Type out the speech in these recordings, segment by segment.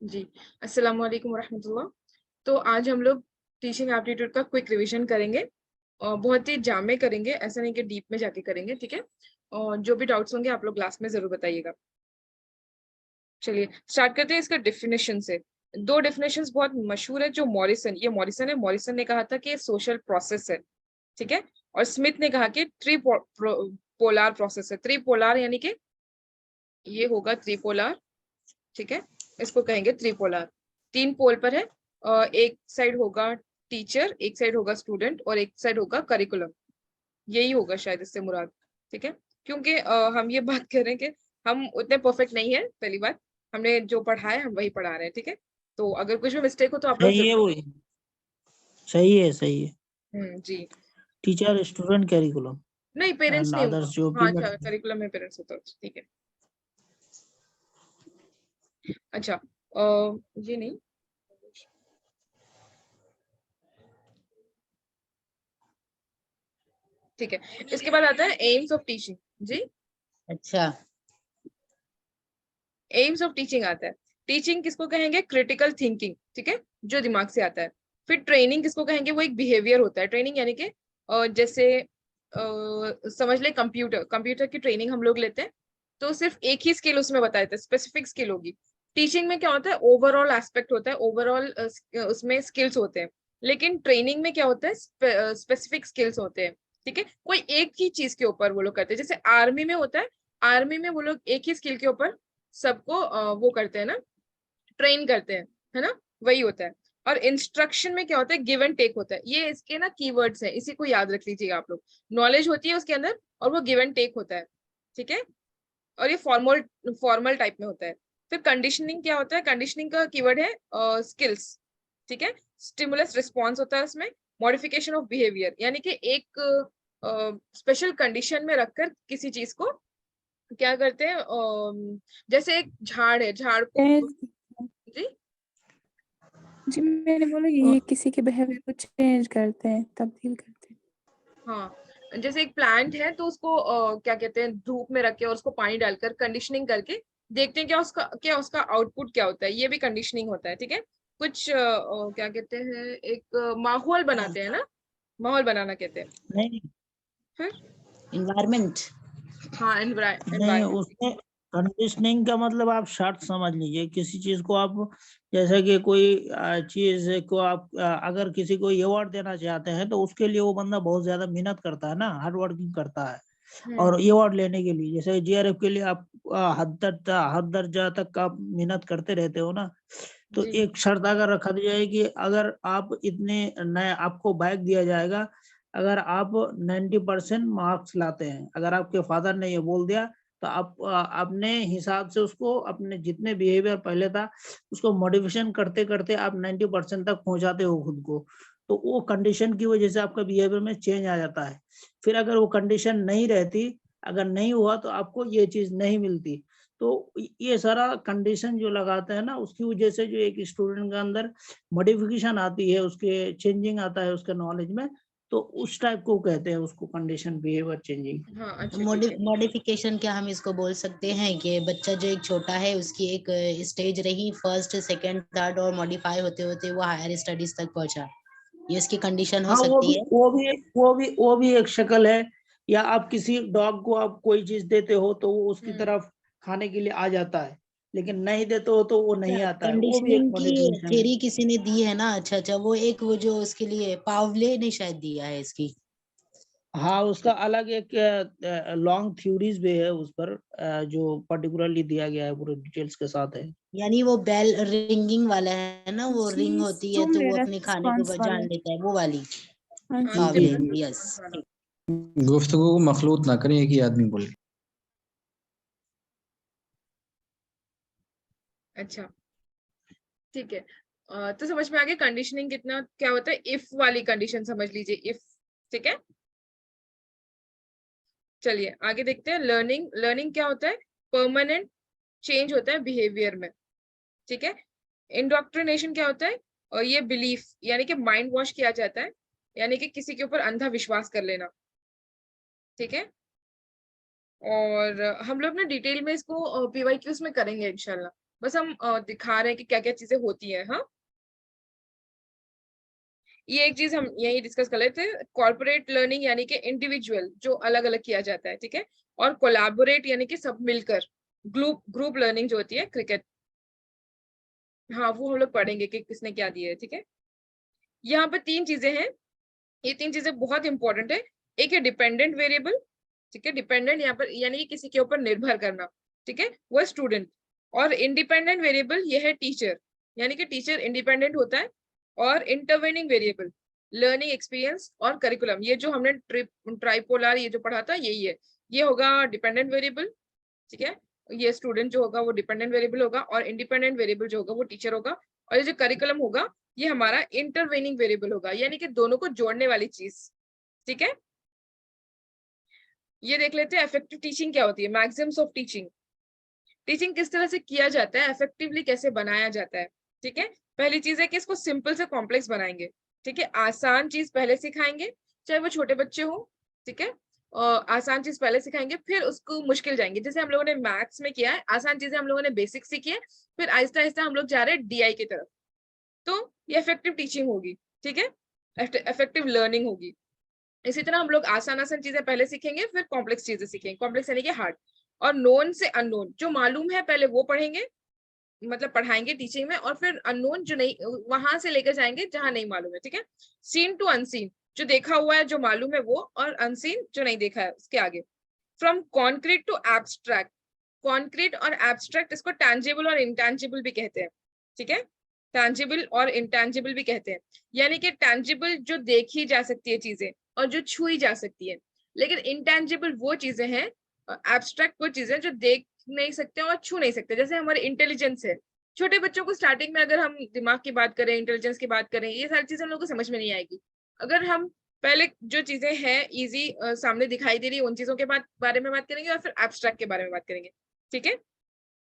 जी, अस्सलाम वालेकुम वरहमतुल्लाह। तो आज हम लोग टीचिंग एप्टीट्यूड का क्विक रिवीजन करेंगे और बहुत ही जाम में करेंगे, ऐसा नहीं कि डीप में जाके करेंगे, ठीक है? और जो भी डाउट्स होंगे आप लोग क्लास में ज़रूर बताइएगा। चलिए स्टार्ट करते हैं इसका डेफिनिशन से। 2 डेफिनिशंस बहुत मशहूर है जो मॉरिसन ने कहा था कि सोशल प्रोसेस है, ठीक है? और स्मिथ ने कहा कि पोलर प्रोसेस है। त्रिपोलर यानी कि ये होगा त्रिपोलर, ठीक है? इसको कहेंगे त्रिपोलर। 3 पोल पर है। एक साइड होगा टीचर, एक साइड होगा स्टूडेंट और एक साइड होगा करिकुलम। यही होगा शायद इससे मुराद, ठीक है? क्योंकि हम ये बात कर रहे हैं कि हम उतने परफेक्ट नहीं है, पहली बात। हमने जो पढ़ा है हम वही पढ़ा रहे हैं, ठीक है? तो अगर कुछ भी मिस्टेक हो तो आप लोग सही है, ज़रूर। वही सही है, सही है। जी। टीचर स्टूडेंट कैरिकुलम नहीं पेरेंट्स एंड नहीं अदर्स होगा। जो भी हाँ, अच्छा करिकुलम में पेरेंट्स होता है, ठीक है। अच्छा ये नहीं, ठीक है। इसके बाद आता है एम्स ऑफ टीचिंग। जी, अच्छा। एम्स ऑफ टीचिंग आता है। टीचिंग किसको कहेंगे? क्रिटिकल थिंकिंग, ठीक है? जो दिमाग से आता है। फिर ट्रेनिंग किसको कहेंगे? वो एक बिहेवियर होता है। ट्रेनिंग यानी कि जैसे समझ ले कंप्यूटर कंप्यूटर की ट्रेनिंग हम लोग लेते हैं तो सिर्फ एक ही स्किल उसमें बताए थे, स्पेसिफिक स्किल होगी। टीचिंग में क्या होता है? ओवरऑल एस्पेक्ट होता है, ओवरऑल उसमें स्किल्स होते हैं। लेकिन ट्रेनिंग में क्या होता है? स्पेसिफिक स्किल्स होते हैं, ठीक है? कोई एक ही चीज के ऊपर वो लोग करते हैं। जैसे आर्मी में होता है, आर्मी में वो लोग एक ही स्किल के ऊपर सबको वो करते हैं ना, ट्रेन करते हैं, है ना? वही होता है। और इंस्ट्रक्शन में क्या होता है? गिव एंड टेक होता है। ये इसके ना कीवर्ड्स हैं, इसी को याद रख लीजिएगा आप लोग। नॉलेज होती है उसके अंदर और वो गिव एंड टेक होता है, ठीक है? और ये फॉर्मल फॉर्मल टाइप में होता है। फिर कंडीशनिंग क्या होता है? कंडीशनिंग का कीवर्ड है स्किल्स, ठीक है? स्टिमुलस रिस्पॉन्स होता है उसमें। मॉडिफिकेशन ऑफ बिहेवियर यानी कि एक स्पेशल कंडीशन में रखकर किसी चीज को क्या करते हैं, जैसे एक झाड़ है, झाड़ को। जी, जी मैंने बोला ये किसी के बिहेवियर को चेंज करते हैं, तब्दील करते हैं। हाँ, जैसे एक प्लांट है तो उसको क्या कहते हैं, धूप में रख के और उसको पानी डालकर कंडीशनिंग करके देखते हैं क्या उसका आउटपुट क्या होता है। ये भी कंडीशनिंग होता है, ठीक है? कुछ क्या कहते हैं, एक माहौल बनाते हैं ना, माहौल बनाना कहते हैं। नहीं फिर इन्वायरमेंट। हाँ, नहीं, एनवायरमेंट। उसमें कंडीशनिंग का मतलब आप शर्त समझ लीजिए। किसी चीज को आप, जैसे कि कोई चीज को आप अगर किसी को अवार्ड देना चाहते हैं तो उसके लिए वो बंदा बहुत ज्यादा मेहनत करता है ना, हार्ड वर्किंग करता है। और अवार्ड लेने के लिए, जैसे जीआरएफ के लिए आप हद दर्जा तक आप मेहनत करते रहते हो ना, तो जी, एक शर्त अगर रखा जाए कि अगर आप इतने नए आपको बैग दिया जाएगा अगर आप 90% मार्क्स लाते हैं। अगर आपके फादर ने ये बोल दिया तो आप अपने हिसाब से उसको, अपने जितने बिहेवियर पहले था उसको मॉडिफिकेशन करते करते आप 90% तक पहुंचाते हो खुद को, तो वो कंडीशन की वजह से आपका बिहेवियर में चेंज आ जाता है। फिर अगर वो कंडीशन नहीं रहती, अगर नहीं हुआ तो आपको ये चीज नहीं मिलती। तो ये सारा कंडीशन जो लगाते हैं ना, उसकी वजह से जो एक स्टूडेंट के अंदर मॉडिफिकेशन आती है, उसके चेंजिंग आता है उसके नॉलेज में, तो उस टाइप को कहते हैं उसको कंडीशन बिहेवियर चेंजिंग। हाँ, अच्छा ठीक है। मॉडिफिकेशन क्या हम इसको बोल सकते हैं कि बच्चा जो एक छोटा है उसकी एक स्टेज रही, फर्स्ट सेकंड थर्ड, और मॉडिफाई होते होते वो हायर स्टडीज तक पहुंचा, ये इसकी कंडीशन हो हाँ, सकती है। वो भी एक शक्ल है। या आप किसी डॉग को आप कोई चीज देते हो तो वो उसकी तरफ खाने के लिए आ जाता है, लेकिन नहीं देते हो तो वो नहीं आता है, वो भी एक कंडीशनिंग की मॉडिफिकेशन है। थ्योरी किसी ने दी है ना? अच्छा, वो एक, वो जो उसके लिए पावले ने शायद दिया है इसकी। हाँ, उसका अलग एक लॉन्ग थ्योरीज भी है उस पर, जो पर्टिकुलरली दिया गया है, पूरे डिटेल्स के साथ है। यानी वो बेल रिंगिंग वाला है ना, वो जी, रिंग होती है तो वो अपने खाने को रेस्पॉन्स वाला। जान लेता है, वो वाली हाँ हाँ, जी। जी पावले। जी यस। गुफ्तगू को मखलूत ना करें, एक ही आदमी बोले। अच्छा ठीक है। तो समझ में आ गया कंडीशनिंग कितना क्या होता है। इफ वाली कंडीशन समझ लीजिए, इफ, ठीक है? चलिए आगे देखते हैं। लर्निंग, लर्निंग क्या होता है? परमानेंट चेंज होता है बिहेवियर में, ठीक है? इंडोक्ट्रिनेशन क्या होता है? और ये बिलीफ यानी कि माइंड वॉश किया जाता है, यानी कि किसी के ऊपर अंधा विश्वास कर लेना, ठीक है? और हम लोग ना डिटेल में इसको पीवाईक्यूज में करेंगे इंशाल्लाह, बस हम दिखा रहे हैं कि क्या क्या चीजें होती हैं। हाँ, ये एक चीज हम यही डिस्कस कर लेते थे। कॉर्पोरेट लर्निंग यानी कि इंडिविजुअल जो अलग अलग किया जाता है, ठीक है, और कोलैबोरेट यानी कि सब मिलकर, ग्रुप ग्रुप लर्निंग जो होती है क्रिकेट, हाँ वो हम लोग पढ़ेंगे कि किसने क्या दिया है, ठीक है। यहाँ पर तीन चीजें हैं, ये तीन चीजें बहुत इंपॉर्टेंट है। एक है डिपेंडेंट वेरिएबल, ठीक है, डिपेंडेंट यहाँ पर यानी कि किसी के ऊपर निर्भर करना, ठीक है, वो स्टूडेंट। और इंडिपेंडेंट वेरिएबल ये है टीचर, यानी कि टीचर इंडिपेंडेंट होता है। और इंटरवेनिंग वेरिएबल लर्निंग एक्सपीरियंस और करिकुलम, ये जो हमने ट्राइपोलर ये जो पढ़ा था यही है, ये होगा डिपेंडेंट वेरिएबल, ठीक है। ये स्टूडेंट जो होगा वो डिपेंडेंट वेरिएबल होगा, और इंडिपेंडेंट वेरिएबल जो होगा वो टीचर होगा। और ये जो करिकुलम होगा ये हमारा इंटरवेनिंग वेरिएबल होगा, यानी कि दोनों को जोड़ने वाली चीज, ठीक है। ये देख लेते हैं इफेक्टिव टीचिंग क्या होती है, मैक्सिम्स ऑफ टीचिंग। टीचिंग किस तरह से किया जाता है, इफेक्टिवली कैसे बनाया जाता है, ठीक है। पहली चीज है कि इसको सिंपल से कॉम्प्लेक्स बनाएंगे, ठीक है। आसान चीज पहले सिखाएंगे, चाहे वो छोटे बच्चे हो, ठीक है। आसान चीज पहले सिखाएंगे, फिर उसको मुश्किल जाएंगे। जैसे हम लोगों ने मैथ्स में किया है, आसान चीजें हम लोगों ने बेसिक सीखी है, फिर आहिस्ता आहिस्ता हम लोग जा रहे हैं डीआई की तरफ। तो ये इफेक्टिव टीचिंग होगी, ठीक है, इफेक्टिव लर्निंग होगी। इसी तरह हम लोग आसान आसान चीजें पहले सीखेंगे, फिर कॉम्प्लेक्स चीजें सीखेंगे, कॉम्प्लेक्स यानी कि हार्ड। और नोन से अननोन, जो मालूम है पहले वो पढ़ेंगे, मतलब पढ़ाएंगे टीचिंग में, और फिर अननोन जो नहीं, वहां से लेकर जाएंगे जहां नहीं मालूम है, ठीक है। सीन टू अनसीन, जो देखा हुआ है जो मालूम है वो, और अनसीन जो नहीं देखा है उसके आगे। From concrete to abstract, concrete और एब्स्ट्रैक्ट इसको टैंजिबल और इंटैंजिबल भी कहते हैं, ठीक है, टैंजिबल और इंटैंजिबल भी कहते हैं। यानी कि टैंजिबल जो देखी जा सकती है चीजें और जो छुई जा सकती है, लेकिन इंटैंजिबल वो चीजें हैं, एब्स्ट्रैक्ट वो चीजें जो देख नहीं सकते और छू नहीं सकते। जैसे हमारे इंटेलिजेंस है, छोटे बच्चों को स्टार्टिंग में अगर हम दिमाग की बात करें, इंटेलिजेंस की बात करें, ये सारी चीजें हम लोग को समझ में नहीं आएगी। अगर हम पहले जो चीजें हैं इजी सामने दिखाई दे रही है उन चीजों के बारे में बात करेंगे, और फिर एब्स्ट्रैक्ट के बारे में बात करेंगे, ठीक है।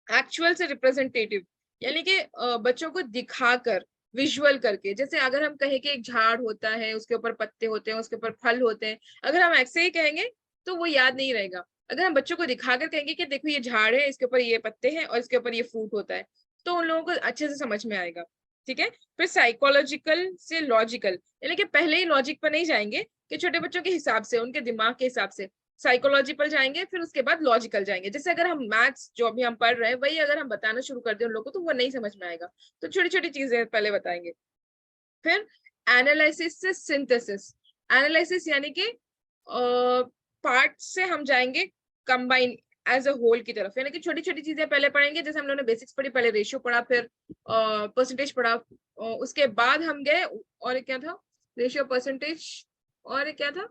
एक्चुअल से रिप्रेजेंटेटिव, यानी कि बच्चों को दिखाकर, विजुअल करके। जैसे अगर हम कहें कि एक झाड़ होता है, उसके ऊपर पत्ते होते हैं, उसके ऊपर फल होते हैं, अगर हम ऐसे ही कहेंगे तो वो याद नहीं रहेगा। अगर हम बच्चों को दिखाकर कहेंगे कि देखो ये झाड़ है, इसके ऊपर ये पत्ते हैं और इसके ऊपर ये फ्रूट होता है, तो उन लोगों को अच्छे से समझ में आएगा, ठीक है। फिर साइकोलॉजिकल से लॉजिकल, यानी कि पहले ही लॉजिक पर नहीं जाएंगे कि छोटे बच्चों के हिसाब से, उनके दिमाग के हिसाब से, साइकोलॉजी पर जाएंगे, फिर उसके बाद लॉजिकल जाएंगे। जैसे अगर हम मैथ्स जो अभी हम पढ़ रहे हैं वही अगर हम बताना शुरू कर दें उन लोगों को, तो वो नहीं समझ में आएगा, तो छोटी छोटी चीजें पहले बताएंगे। फिर एनालिसिस से सिंथेसिस, एनालिसिस यानी कि पार्ट से हम जाएंगे कंबाइन एज अ होल की तरफ, यानी कि छोटी छोटी चीजें पहले पढ़ेंगे। जैसे हम लोगों ने बेसिक्स पढ़ी, पहले रेशियो पढ़ा, फिर परसेंटेज पढ़ा, उसके बाद हम गए, और क्या था, रेशियो, परसेंटेज, और क्या था,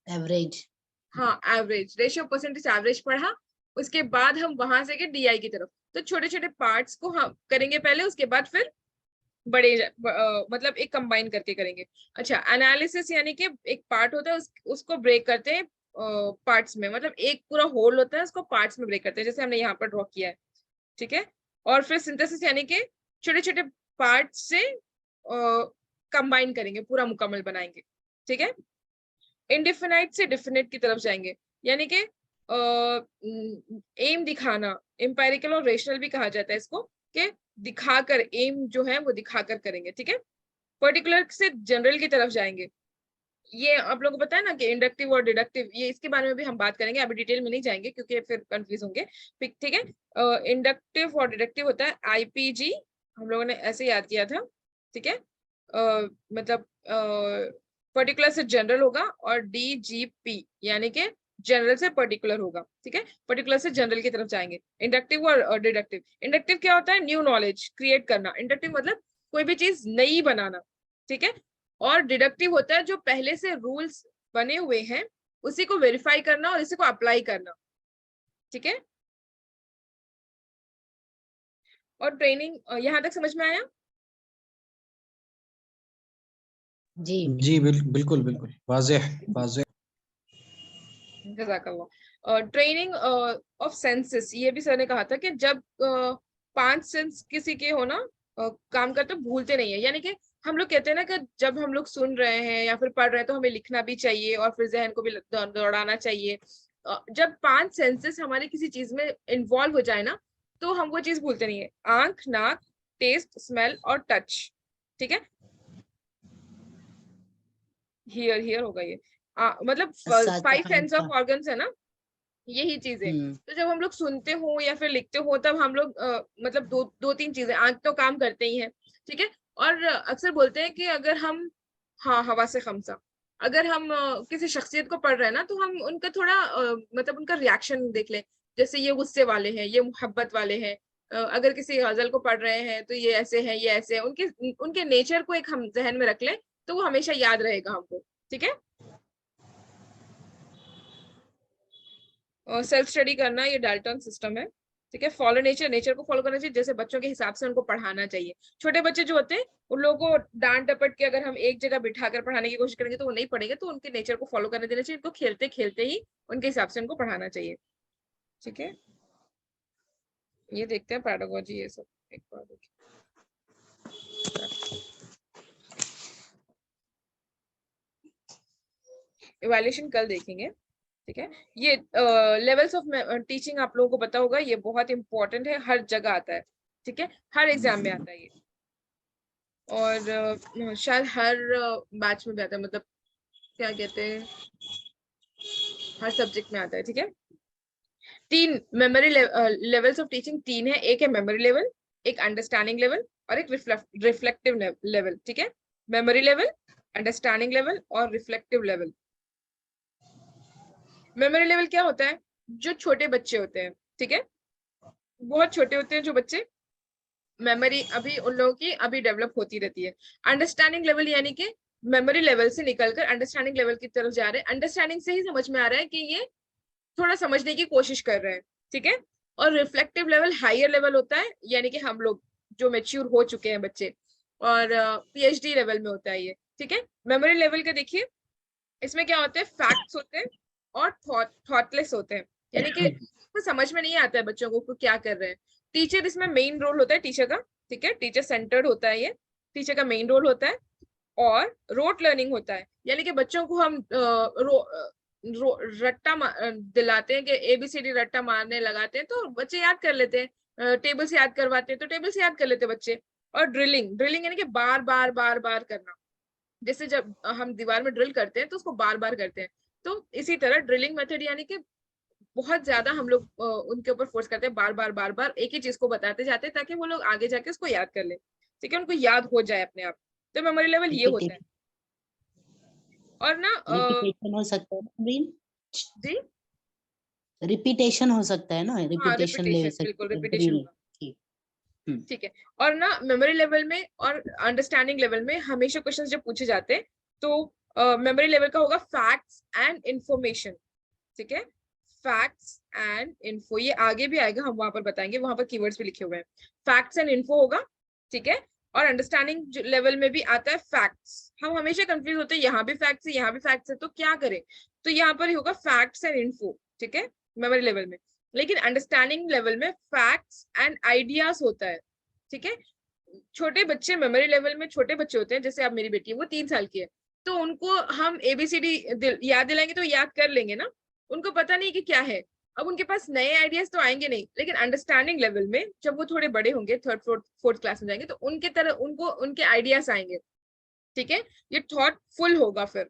एवरेज। हाँ एवरेज, रेशियो परसेंटेज एवरेज पढ़ा। उसके बाद हम वहां से गए डीआई की तरफ। तो छोटे छोटे पार्ट्स को हम करेंगे पहले, उसके बाद फिर बड़े मतलब एक कंबाइन करके करेंगे। अच्छा, एनालिसिस यानी कि एक पार्ट होता है, उसको ब्रेक करते हैं पार्ट्स में, मतलब एक पूरा होल होता है, उसको पार्ट्स में ब्रेक करते हैं, जैसे हमने यहाँ पर ड्रॉ किया है, ठीक है। और फिर सिंथेसिस यानी कि छोटे छोटे पार्ट से कंबाइन करेंगे, पूरा मुकम्मल बनाएंगे, ठीक है। इंडिफिनाइट से डिफिनिट की तरफ जाएंगे, यानी कि एम दिखाना, एम्पेरिकल और रेशनल भी कहा जाता है इसको, कि दिखाकर, एम जो है वो दिखाकर करेंगे, ठीक है। पर्टिकुलर से जनरल की तरफ जाएंगे। ये आप लोगों को पता है ना कि इंडक्टिव और डिडक्टिव, ये इसके बारे में भी हम बात करेंगे, अभी डिटेल में नहीं जाएंगे क्योंकि फिर कंफ्यूज होंगे, ठीक है। इंडक्टिव और डिडक्टिव होता है आईपीजी, हम लोगों ने ऐसे याद किया था, ठीक है। मतलब पर्टिकुलर से जनरल होगा, और डीजीपी यानी कि जनरल से पर्टिकुलर होगा, ठीक है। पर्टिकुलर से जनरल की तरफ जाएंगे, इंडक्टिव और डिडक्टिव। इंडक्टिव क्या होता है, न्यू नॉलेज क्रिएट करना, इंडक्टिव मतलब कोई भी चीज नई बनाना, ठीक है। और डिडक्टिव होता है जो पहले से रूल्स बने हुए हैं उसी को वेरीफाई करना और इसी को अप्लाई करना, ठीक है। और ट्रेनिंग यहाँ तक समझ में आया? जी जी बिल्कुल बिल्कुल वाज़ेह वाज़ेह। जज़ाकल्लाह। ट्रेनिंग ऑफ सेंसेस, ये भी सर ने कहा था कि जब 5 सेंस किसी के हो ना काम करते भूलते नहीं है। यानी कि हम लोग कहते हैं ना कि जब हम लोग सुन रहे हैं या फिर पढ़ रहे हैं तो हमें लिखना भी चाहिए और फिर जहन को भी दौड़ाना चाहिए। जब 5 सेंसेस हमारे किसी चीज में इन्वॉल्व हो जाए ना, तो हम वो चीज भूलते नहीं है। आंख, नाक, टेस्ट, स्मेल और टच, ठीक है। हियर होगा ये, मतलब सात 5 सेंस ऑफ हाँ। ऑर्गन्स है ना, यही चीज है। तो जब हम लोग सुनते हो या फिर लिखते हो, तब हम लोग मतलब दो तीन चीजें, आंख तो काम करते ही है, ठीक है। और अक्सर बोलते हैं कि अगर हम, हाँ, हवा से खमसा, अगर हम किसी शख्सियत को पढ़ रहे हैं ना, तो हम उनका थोड़ा मतलब उनका रिएक्शन देख लें। जैसे ये गुस्से वाले हैं, ये मोहब्बत वाले हैं। अगर किसी गजल को पढ़ रहे हैं तो ये ऐसे हैं, ये ऐसे हैं। उनके उनके नेचर को एक हम जहन में रख लें, तो वो हमेशा याद रहेगा हमको, ठीक है। सेल्फ स्टडी करना, ये डाल्टन सिस्टम है, ठीक है। फॉलो नेचर, नेचर को फॉलो करना चाहिए, जैसे बच्चों के हिसाब से उनको पढ़ाना चाहिए। छोटे बच्चे जो होते हैं, उन लोगों को डांट डपट के अगर हम एक जगह बिठाकर पढ़ाने की कोशिश करेंगे तो वो नहीं पढ़ेंगे, तो उनके नेचर को फॉलो करने देना चाहिए। उनको खेलते खेलते ही उनके हिसाब से उनको पढ़ाना चाहिए, ठीक है। ये देखते हैं पैडागोजी, ये सब एक बार देखिए। इवैल्यूएशन कल देखेंगे, ठीक है। ये लेवल्स ऑफ टीचिंग आप लोगों को पता होगा, ये बहुत इंपॉर्टेंट है, हर जगह आता है, ठीक है, हर एग्जाम में आता है ये। और शायद हर बैच में भी आता है, मतलब क्या कहते हैं, हर सब्जेक्ट में आता है, ठीक है। 3 मेमोरी लेवल्स ऑफ टीचिंग 3 है। एक है मेमोरी लेवल, एक अंडरस्टैंडिंग लेवल और एक रिफ्लेक्टिव लेवल, ठीक है। मेमोरी लेवल, अंडरस्टैंडिंग लेवल और रिफ्लेक्टिव लेवल। मेमोरी लेवल क्या होता है? जो छोटे बच्चे होते हैं, ठीक है, बहुत छोटे होते हैं जो बच्चे, मेमोरी अभी उन लोगों की अभी डेवलप होती रहती है। अंडरस्टैंडिंग लेवल यानी कि मेमोरी लेवल से निकलकर अंडरस्टैंडिंग लेवल की तरफ जा रहे हैं। अंडरस्टैंडिंग से ही समझ में आ रहा है कि ये थोड़ा समझने की कोशिश कर रहे हैं, ठीक है। और रिफ्लेक्टिव लेवल हायर लेवल होता है, यानी कि हम लोग जो मैच्योर हो चुके हैं बच्चे, और पीएचडी लेवल में होता है ये, ठीक है। मेमोरी लेवल का देखिए, इसमें क्या होते हैं, फैक्ट्स होते हैं और थॉटलेस होते हैं, यानी कि तो समझ में नहीं आता है बच्चों को क्या कर रहे हैं। टीचर इसमें मेन रोल होता है टीचर का, ठीक है, टीचर सेंटर्ड होता है ये, टीचर का मेन रोल होता है। और रोट लर्निंग होता है, यानी कि बच्चों को हम रट्टा दिलाते हैं कि ABCD रट्टा मारने लगाते हैं तो बच्चे याद कर लेते हैं। टेबल से याद करवाते हैं तो टेबल से याद कर लेते हैं बच्चे। और ड्रिलिंग, ड्रिलिंग यानी कि बार बार बार बार करना, जैसे जब हम दीवार में ड्रिल करते हैं तो उसको बार बार करते हैं, तो इसी तरह ड्रिलिंग मेथड, यानी कि बहुत ज्यादा हम लोग उनके ऊपर फोर्स करते हैं, बार बार बार बार एक ही चीज को बताते जाते हैं, ताकि वो लोग आगे जाके उसको याद कर ले, ठीक है, उनको याद हो जाए अपने आप। तो मेमोरी लेवल ये होता है। और ना रिपीटेशन हो सकता है ना, जी, रिपीटेशन हो सकता है ना, हाँ, रिपीटेशन ले रिपीटेशन, बिल्कुल सकते हैं, रिपीटेशन ड्रिल। होगा, ठीक है। और ना मेमोरी लेवल में और अंडरस्टैंडिंग लेवल में हमेशा क्वेश्चंस जब पूछे जाते हैं, तो मेमोरी लेवल का होगा फैक्ट्स एंड इंफॉर्मेशन, ठीक है। फैक्ट्स एंड इन्फो, ये आगे भी आएगा, हम वहां पर बताएंगे, वहां पर कीवर्ड्स भी लिखे हुए हैं। फैक्ट्स एंड इन्फो होगा, ठीक है। और अंडरस्टैंडिंग लेवल में भी आता है फैक्ट्स। हम हमेशा कंफ्यूज होते हैं, यहाँ भी फैक्ट्स है, यहाँ भी फैक्ट्स है, तो क्या करें, तो यहाँ पर ही होगा फैक्ट्स एंड इन्फो, ठीक है, मेमोरी लेवल में। लेकिन अंडरस्टैंडिंग लेवल में फैक्ट्स एंड आइडियाज होता है, ठीक है। छोटे बच्चे मेमोरी लेवल में, छोटे बच्चे होते हैं, जैसे आप मेरी बेटी है, वो 3 साल की है, तो उनको हम ABCD याद दिलाएंगे तो याद कर लेंगे ना, उनको पता नहीं कि क्या है। अब उनके पास नए आइडियाज तो आएंगे नहीं, लेकिन अंडरस्टैंडिंग लेवल में जब वो थोड़े बड़े होंगे, 3rd 4th क्लास में जाएंगे, तो उनके तरह उनको उनके आइडियाज आएंगे, ठीक है। ये थॉटफुल होगा, फिर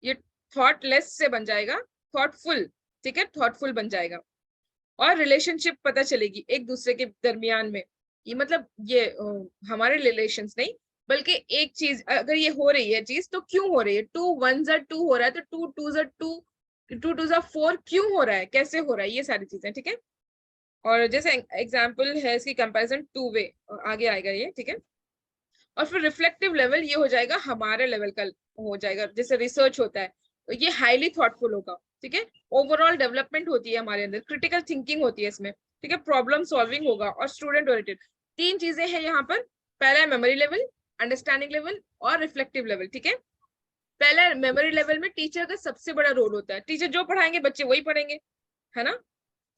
ये थॉटलेस से बन जाएगा थॉटफुल, ठीक है, थॉटफुल बन जाएगा। और रिलेशनशिप पता चलेगी एक दूसरे के दरमियान में, ये मतलब ये हमारे रिलेशंस नहीं, बल्कि एक चीज अगर ये हो रही है चीज, तो क्यों हो रही है, 2 1 2 हो रहा है, तो 2 2 2 2 2 4 क्यों हो रहा है, कैसे हो रहा है, ये सारी चीजें, ठीक है। और जैसे एग्जाम्पल है इसकी, कंपैरिजन 2 वे, आगे आएगा ये, ठीक है। और फिर रिफ्लेक्टिव लेवल ये हो जाएगा हमारे लेवल का हो जाएगा, जैसे रिसर्च होता है, तो ये हाईली थॉटफुल होगा, ठीक है। ओवरऑल डेवलपमेंट होती है हमारे अंदर, क्रिटिकल थिंकिंग होती है इसमें, ठीक है, प्रॉब्लम सॉल्विंग होगा और स्टूडेंट ओरिएंटेड। 3 चीजें हैं यहाँ पर, पहला है मेमोरी लेवल, अंडरस्टैंडिंग लेवल और रिफ्लेक्टिव लेवल, ठीक है। पहला मेमोरी लेवल में टीचर का सबसे बड़ा रोल होता है, टीचर जो पढ़ाएंगे बच्चे वही पढ़ेंगे, है ना,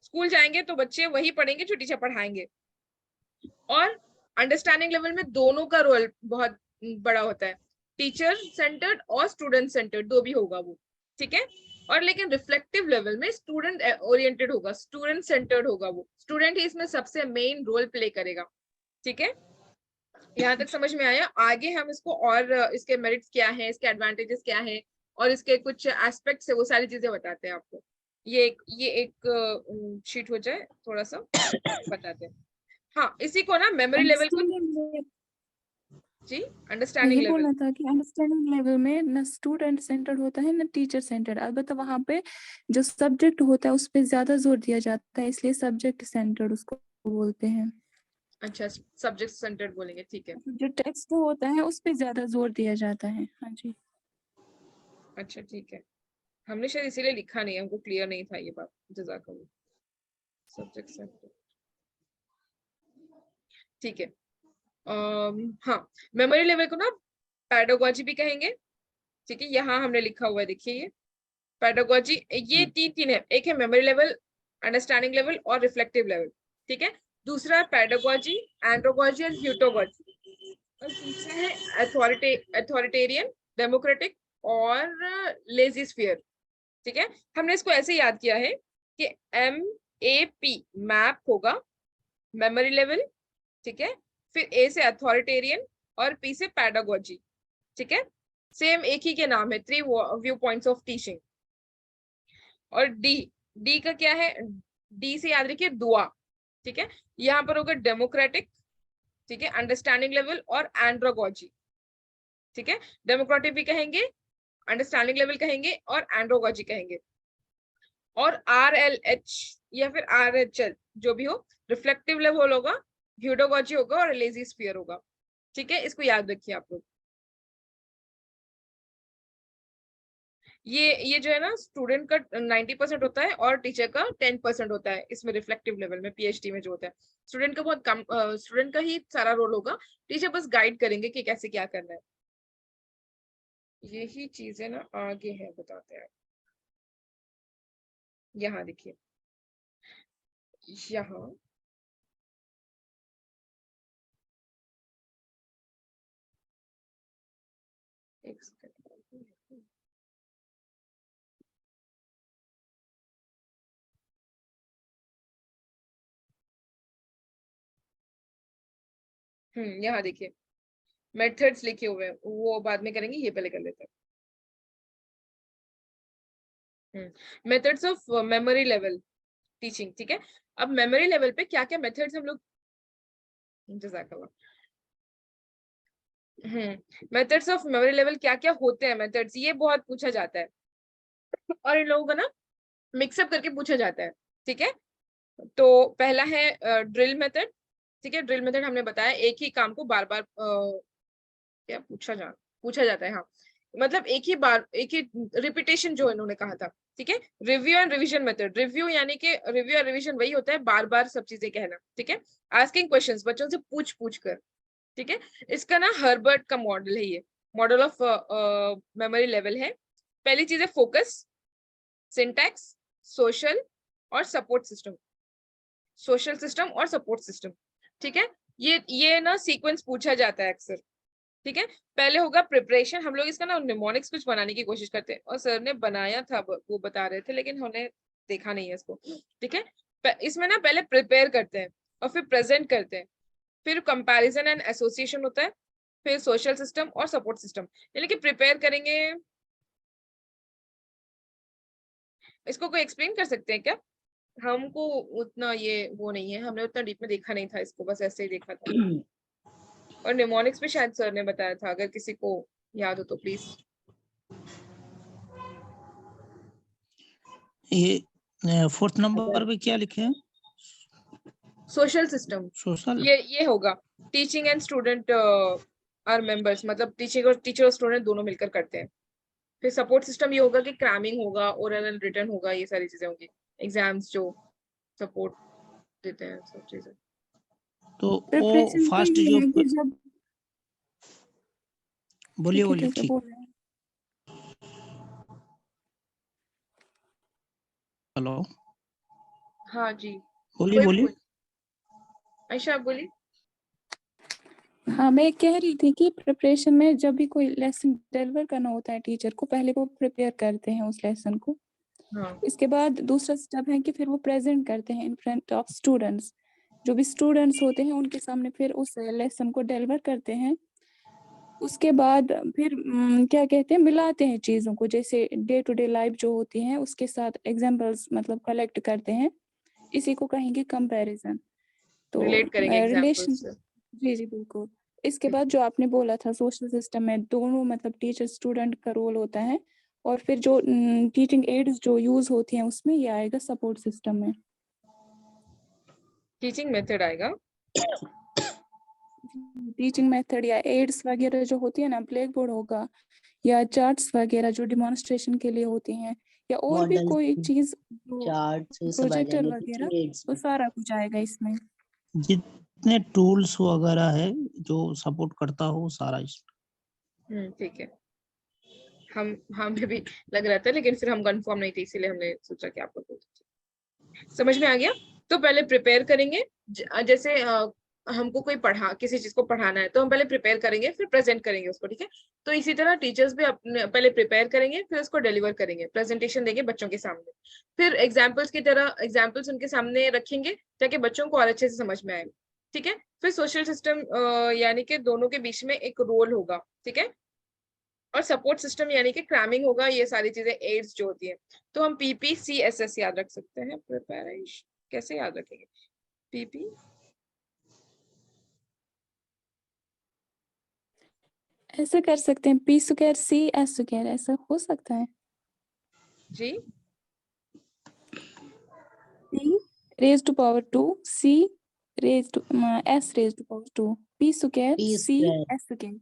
स्कूल जाएंगे तो बच्चे वही पढ़ेंगे जो टीचर पढ़ाएंगे। और अंडरस्टैंडिंग लेवल में दोनों का रोल बहुत बड़ा होता है, टीचर सेंटर्ड और स्टूडेंट सेंटर्ड, दो भी होगा वो, ठीक है। और लेकिन रिफ्लेक्टिव लेवल में स्टूडेंट ओरिएंटेड होगा, स्टूडेंट सेंटर्ड होगा, वो स्टूडेंट ही इसमें सबसे मेन रोल प्ले करेगा। ठीक है, यहाँ तक समझ में आया? आगे हम इसको और इसके मेरिट्स क्या है, इसके एडवांटेजेस क्या है और इसके कुछ एस्पेक्ट्स है, वो सारी चीजें बताते हैं आपको। ये एक शीट हो जाए थोड़ा सा बताते हैं। हाँ, इसी को ना मेमोरी लेवल को जी अंडरस्टैंडिंग यही लेवल बोलना था कि अंडरस्टैंडिंग लेवल में न स्टूडेंट सेंटर्ड होता है न टीचर सेंटर्ड, अलबत्ता वहाँ पे जो सब्जेक्ट होता है उस पे ज्यादा जोर दिया जाता है, इसलिए सब्जेक्ट सेंटर्ड उसको बोलते हैं। अच्छा, सब्जेक्ट सेंटर्ड बोलेंगे, ठीक है। जो टेक्स्ट होता है उस पे ज्यादा जोर दिया जाता है। हाँ जी। अच्छा ठीक है, हमने शायद इसीलिए लिखा नहीं है, हमको क्लियर नहीं था ये बात। जज़ाकल्लाह। सब्जेक्ट सेंटर्ड, ठीक है। हाँ, मेमोरी लेवल को ना पैडागोजी भी कहेंगे। ठीक है, यहाँ हमने लिखा हुआ है, देखिए ये पैडागोजी, ये तीन है, एक है मेमोरी लेवल, अंडरस्टैंडिंग लेवल और रिफ्लेक्टिव लेवल। ठीक है, दूसरा है पैडागोजी, एंड्रोगोजी और ह्यूटोगोजी, और तीसरा है अथॉरिटेरियन, डेमोक्रेटिक और लेजी स्फीयर। ठीक है, हमने इसको ऐसे याद किया है कि MAP मैप होगा मेमोरी लेवल, ठीक है, फिर A से अथॉरिटेरियन और P से पैडागोजी। ठीक है, सेम एक ही के नाम है, 3 व्यू पॉइंट्स ऑफ टीचिंग। और डी का क्या है? डी से याद रखिए दुआ। ठीक है, यहाँ पर होगा डेमोक्रेटिक, ठीक है, अंडरस्टैंडिंग लेवल और एंड्रोगोजी। ठीक है, डेमोक्रेटिक भी कहेंगे, अंडरस्टैंडिंग लेवल कहेंगे और एंड्रोगोजी कहेंगे। और RLH या फिर RHL जो भी हो, रिफ्लेक्टिव लेवल होगा, ह्यूडोगोजी होगा और लेजी स्फीयर होगा। ठीक है, इसको याद रखिए आप लोग। ये जो है ना, स्टूडेंट का 90% होता है और टीचर का 10% होता है इसमें, रिफ्लेक्टिव लेवल में PhD में जो होता है। स्टूडेंट का बहुत कम, स्टूडेंट का ही सारा रोल होगा, टीचर बस गाइड करेंगे कि कैसे क्या करना है। यही चीजें ना आगे है, बताते हैं। यहाँ देखिए, यहाँ एक सेकंड, यहाँ देखिए मेथड्स लिखे हुए हैं, वो बाद में करेंगे, ये पहले कर लेते हैं। Methods of memory level teaching. ठीक है, अब मेमोरी लेवल पे क्या क्या मेथड्स हम लोग, जज़ाकल्लाह, मेथड्स ऑफ मेमोरी लेवल क्या क्या होते हैं, मेथड्स, ये बहुत पूछा जाता है और इन लोगों को ना मिक्सअप करके पूछा जाता है। ठीक है, तो पहला है ड्रिल मेथड। ठीक है, ड्रिल मेथड हमने बताया एक ही काम को बार बार क्या पूछा जाता है। हाँ, मतलब एक ही बार, एक ही रिपीटेशन जो इन्होंने कहा था। ठीक है, review and revision method, review यानी कि रिव्यू और रिवीजन वही होता है, बार बार सब चीजें कहना। ठीक है, आस्किंग क्वेश्चंस, बच्चों से पूछ कर। ठीक है, इसका ना हर्बर्ट का मॉडल है, ये मॉडल ऑफ मेमोरी लेवल है। पहली चीज है फोकस, सिंटैक्स, सोशल और सपोर्ट सिस्टम, सोशल सिस्टम और सपोर्ट सिस्टम। ठीक है, ये ना सीक्वेंस पूछा जाता है अक्सर। ठीक है, पहले होगा प्रिपरेशन, हम लोग इसका ना निमोनिक्स कुछ बनाने की कोशिश करते हैं और सर ने बनाया था, वो बता रहे थे, लेकिन हमने देखा नहीं है इसको। ठीक है, इसमें ना पहले प्रिपेयर करते हैं और फिर प्रेजेंट करते हैं, फिर कंपैरिजन एंड एसोसिएशन होता है, फिर सोशल सिस्टम और सपोर्ट सिस्टम। यानी कि प्रिपेयर करेंगे, इसको कोई एक्सप्लेन कर सकते हैं क्या? हमको उतना ये वो नहीं है, हमने उतना डीप में देखा नहीं था इसको, बस ऐसे ही देखा था। और निमोनिक्स भी शायद सर ने बताया था, अगर किसी को याद हो तो प्लीज। ये 4th नंबर पे क्या लिखे हैं? सोशल सिस्टम, सोशल, ये होगा teaching and student are members, मतलब टीचर और स्टूडेंट दोनों मिलकर करते हैं। फिर सपोर्ट सिस्टम ये होगा कि क्रैमिंग होगा, ओरल एंड रिटन होगा, ये सारी चीजें होंगी, एग्जाम्स जो सपोर्ट देते हैं, सब चीजें। तो वो प्रिपरेशन तो फास्ट ये जो है कि जब, बोलिए ठीक है ठीक, बोल रहे हैं। हेलो, हाँ जी, बोलिए बोलिए। आयशा आप बोलिए। हाँ, मैं कह रही थी कि प्रिपरेशन में जब भी कोई लेसन डिलीवर करना होता है टीचर को, पहले वो प्रिपेयर करते हैं उस लेसन को, हाँ इसके बाद दूसरा स्टेप है कि फिर वो प्रेजेंट करते हैं इन फ्रंट ऑफ स्टूडेंट्स। जो भी स्टूडेंट्स होते हैं उनके सामने फिर उस लेसन को डिलीवर करते हैं। उसके बाद फिर क्या कहते हैं, मिलाते हैं चीज़ों को, जैसे डे टू डे लाइफ जो होती है उसके साथ एग्जांपल्स मतलब कलेक्ट करते हैं। इसी को कहेंगे कंपैरिजन। तो रिलेट करेंगे रिलेशन, एग्जाम्पल्स से। जी जी बिल्कुल। इसके बाद जो आपने बोला था सोशल सिस्टम में दोनों मतलब टीचर स्टूडेंट का रोल होता है, और फिर जो टीचिंग एड्स जो यूज होती हैं उसमें ये आएगा सपोर्ट सिस्टम में। टीचिंग मेथड आएगा। टीचिंग मेथड या एड्स वगैरह जो होती है ना, ब्लैक बोर्ड होगा या चार्ट्स वगैरह जो डिमॉन्स्ट्रेशन के लिए होती हैं, या और भी मॉडल कोई चीज जो चार्ट्स वो सब आ प्रोजेक्टर जाएंगे वगैरह, टीचिंग एड्स वो में। सारा कुछ आएगा इसमें। जितने टूल्स वगैरह है जो सपोर्ट करता हो वो सारा ठीक है। हम हमें भी लग रहा था, लेकिन फिर हम कंफर्म नहीं थे, इसीलिए हमने सोचा कि आपको बोल देते। समझ में आ गया। तो पहले प्रिपेयर करेंगे, जैसे हमको कोई किसी चीज को पढ़ाना है तो हम पहले प्रिपेयर करेंगे फिर प्रेजेंट करेंगे उसको, ठीक है। तो इसी तरह टीचर्स भी अपने पहले प्रिपेयर करेंगे फिर उसको डिलीवर करेंगे, प्रेजेंटेशन देंगे बच्चों के सामने। फिर एग्जाम्पल्स की तरह एग्जाम्पल्स उनके सामने रखेंगे ताकि बच्चों को और अच्छे से समझ में आए, ठीक है। फिर सोशल सिस्टम यानी कि दोनों के बीच में एक रोल होगा, ठीक है। और सपोर्ट सिस्टम यानी कि क्रैमिंग होगा, ये सारी चीजें एड्स जो होती है। तो हम PPCSS याद रख सकते हैं। प्रिपरेशन कैसे याद रखेंगे? PP ऐसे कर सकते हैं, P²C S², ऐसा हो सकता है। जी P⁻², C⁻S⁻², P²C S²।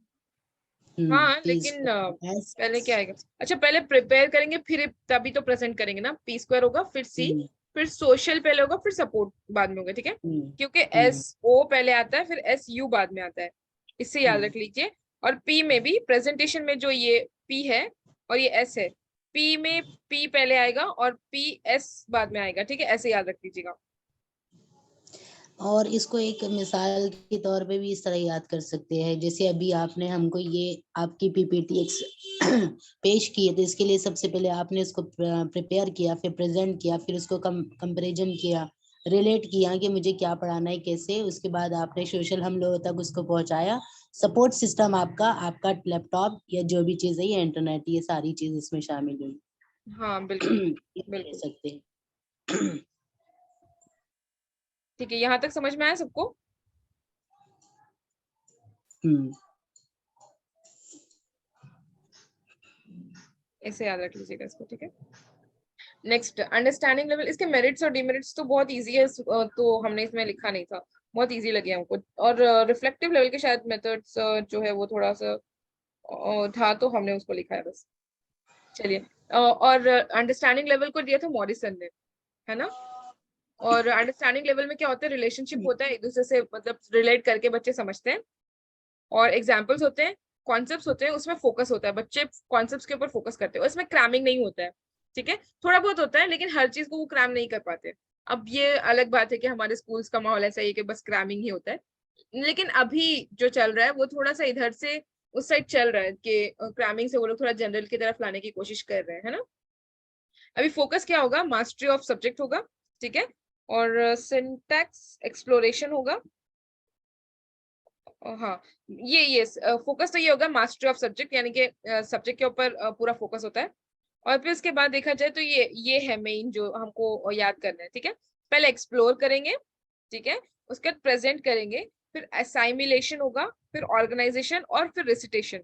हाँ, पी लेकिन एस पहले क्या आएगा? अच्छा, पहले प्रिपेयर करेंगे फिर तभी तो प्रेजेंट करेंगे ना। P² होगा फिर C, फिर सोशल पहले होगा फिर सपोर्ट बाद में होगा, ठीक है। क्योंकि SO पहले आता है फिर SU बाद में आता है, इससे याद रख लीजिए। और P में भी प्रेजेंटेशन में जो ये P है और ये S है, P में P पहले आएगा और PS बाद में आएगा, ठीक है। ऐसे याद रख लीजिएगा। और इसको एक मिसाल के तौर पे भी इस तरह याद कर सकते हैं, जैसे अभी आपने हमको ये आपकी PPT पेश की है, तो इसके लिए सबसे पहले आपने इसको प्रिपेयर किया, फिर प्रेजेंट किया, फिर उसको कंपैरिजन किया, रिलेट किया कि मुझे क्या पढ़ाना है कैसे, उसके बाद आपने सोशल हम लोगों तक उसको पहुंचाया। सपोर्ट सिस्टम आपका लैपटॉप या जो भी चीज है, ये इंटरनेट, ये सारी चीज इसमें शामिल हुई। हाँ बिल्कुल ले बिल्कुल, सकते हैं। ठीक है। यहाँ तक समझ में आया सबको? ऐसे याद रख लीजिएगा इसको, ठीक है। Next, understanding level. इसके मेरिट्स और डिमेरिट्स तो बहुत इजी है, तो हमने इसमें लिखा नहीं था, बहुत इजी लगे हमको। और रिफ्लेक्टिव लेवल के शायद मेथड्स जो है वो थोड़ा सा था, तो हमने उसको लिखा है बस। चलिए, और अंडरस्टैंडिंग लेवल को दिया था मॉरिसन ने, है ना। और अंडरस्टैंडिंग लेवल में क्या होता है? रिलेशनशिप होता है, एक दूसरे से मतलब रिलेट करके बच्चे समझते हैं। और एग्जाम्पल्स होते हैं, कॉन्सेप्ट्स होते हैं, उसमें फोकस होता है, बच्चे कॉन्सेप्ट्स के ऊपर फोकस करते हैं, इसमें क्रैमिंग नहीं होता है, ठीक है। थोड़ा बहुत होता है लेकिन हर चीज को वो क्रैम नहीं कर पाते। अब ये अलग बात है कि हमारे स्कूल्स का माहौल ऐसा ही है कि बस क्रैमिंग ही होता है, लेकिन अभी जो चल रहा है वो थोड़ा सा इधर से उस साइड चल रहा है कि क्रैमिंग से वो लोग थोड़ा जनरल की तरफ लाने की कोशिश कर रहे हैं, है ना। अभी फोकस क्या होगा? मास्टरी ऑफ सब्जेक्ट होगा, ठीक है। और सिंटैक्स एक्सप्लोरेशन होगा। हाँ, ये फोकस तो ये होगा मास्टरी ऑफ सब्जेक्ट, यानी कि सब्जेक्ट के ऊपर पूरा फोकस होता है। और फिर उसके बाद देखा जाए तो ये है मेन जो हमको याद करना है, ठीक है। पहले एक्सप्लोर करेंगे, ठीक है। उसके बाद प्रेजेंट करेंगे, फिर असाइमिलेशन होगा, फिर ऑर्गेनाइजेशन और फिर रिसिटेशन,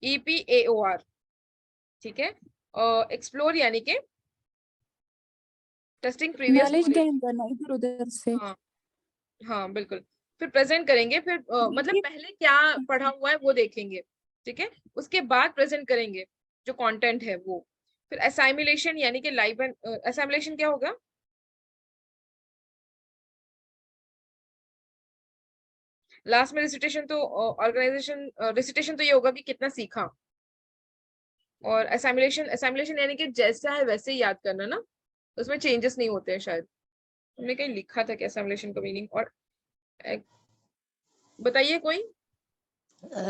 EPAOR, ठीक है। एक्सप्लोर यानी कि testing previous knowledge knowledge. Gain करना इधर उधर से। हाँ हाँ बिल्कुल। फिर प्रेजेंट करेंगे, फिर मतलब ये पहले क्या पढ़ा हुआ है वो देखेंगे, ठीक है। उसके बाद प्रेजेंट करेंगे जो कंटेंट है वो। फिर असाइमिलेशन यानी कि लाइव एंड असाइमिलेशन क्या होगा? लास्ट में रिसिटेशन तो ऑर्गेनाइजेशन, रिसिटेशन तो ये होगा कि कितना सीखा। और असाइमिलेशन यानी कि जैसा है वैसे ही याद करना ना, उसमें चेंजेस नहीं होते हैं शायद। हमने कहीं लिखा था कि असाइमिलेशन का मीनिंग। और बताइए कोई।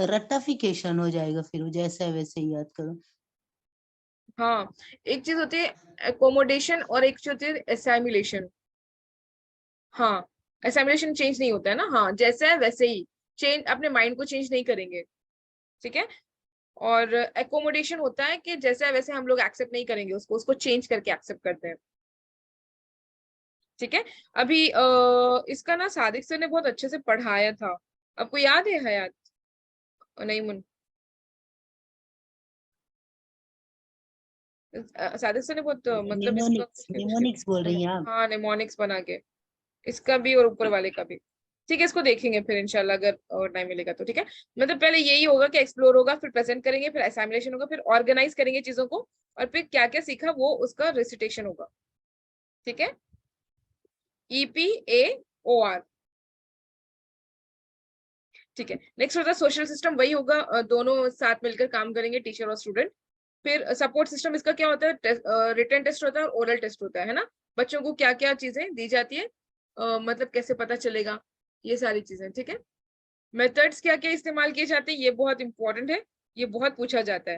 रट्टाफिकेशन हो जाएगा, फिर जैसे वैसे ही याद करो। हाँ, एक चीज होती है एकोमोडेशन और एक चीज होती है एसाइमुलेशन। हाँ, एसाइमुलेशन चेंज नहीं होता है ना, हाँ जैसा है वैसे ही, चेंज अपने माइंड को चेंज नहीं करेंगे, ठीक है। और एकोमोडेशन होता है कि जैसा है वैसे हम लोग एक्सेप्ट नहीं करेंगे उसको, उसको चेंज करके एक्सेप्ट करते हैं, ठीक है। अभी इसका ना सादिक सर ने बहुत अच्छे से पढ़ाया था, आपको याद है हयात? नहीं मुन, सादिक सर ने बहुत मतलब इसका निमोनिक्स बोल रही हैं आप? हाँ निमोनिक्स बना के, इसका भी और ऊपर वाले का भी, ठीक है। इसको देखेंगे फिर इंशाल्लाह अगर टाइम मिलेगा तो, ठीक है। मतलब पहले यही होगा कि एक्सप्लोर होगा, फिर प्रेजेंट करेंगे, फिर असाइमुलेशन होगा, फिर ऑर्गेनाइज करेंगे चीजों को, और फिर क्या क्या सीखा वो उसका रिसिटेशन होगा, ठीक है। EPAOR, ठीक है। नेक्स्ट होता है सोशल सिस्टम, वही होगा, दोनों साथ मिलकर काम करेंगे, टीचर और स्टूडेंट। फिर सपोर्ट सिस्टम, इसका क्या होता है, रिटन टेस्ट होता है और ओरल टेस्ट होता है ना, बच्चों को क्या क्या चीजें दी जाती है, मतलब कैसे पता चलेगा, ये सारी चीजें, ठीक है। मेथड्स क्या क्या इस्तेमाल किए जाते हैं, ये बहुत इंपॉर्टेंट है, ये बहुत पूछा जाता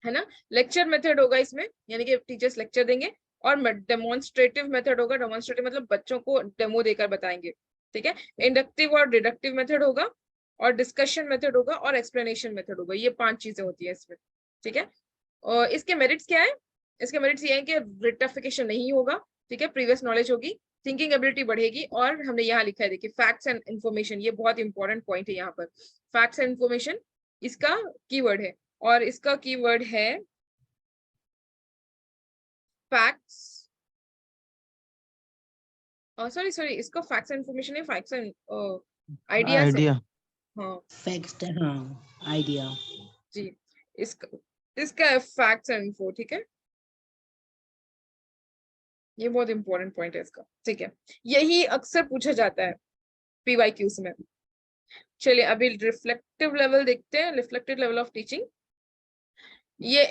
है ना। लेक्चर मेथड होगा इसमें, यानी कि टीचर्स लेक्चर देंगे, और डेमोन्स्ट्रेटिव मेथड होगा, डेमोन्स्ट्रेटिव मतलब बच्चों को डेमो देकर बताएंगे, ठीक है। इंडक्टिव और डिडक्टिव मेथड होगा, और डिस्कशन मेथड होगा, और एक्सप्लेनेशन मेथड होगा, ये 5 चीजें होती है इसमें, ठीक है। और इसके मेरिट्स क्या है, इसके मेरिट्स ये है कि रिटफिकेशन नहीं होगा, ठीक है, प्रीवियस नॉलेज होगी, थिंकिंग एबिलिटी बढ़ेगी, और हमने यहाँ लिखा है देखिए फैक्ट्स एंड इन्फॉर्मेशन, ये बहुत इंपॉर्टेंट पॉइंट है यहाँ पर, फैक्ट्स एंड इन्फॉर्मेशन इसका कीवर्ड है, और इसका कीवर्ड है फैक्ट्स, सॉरी इसका फैक्ट्स एंड इन्फॉर्मेशन है, फैक्ट्स एंड आइडियाज है, हाँ फैक्ट, हाँ आइडिया जी, इसका फैक्ट्स एंड इन्फो, ठीक है, ये बहुत इंपॉर्टेंट पॉइंट है इसका, ठीक है। यही अक्सर पूछा जाता है PYQs में। चलिए अभी रिफ्लेक्टिव लेवल देखते हैं, रिफ्लेक्टिव लेवल ऑफ टीचिंग, ये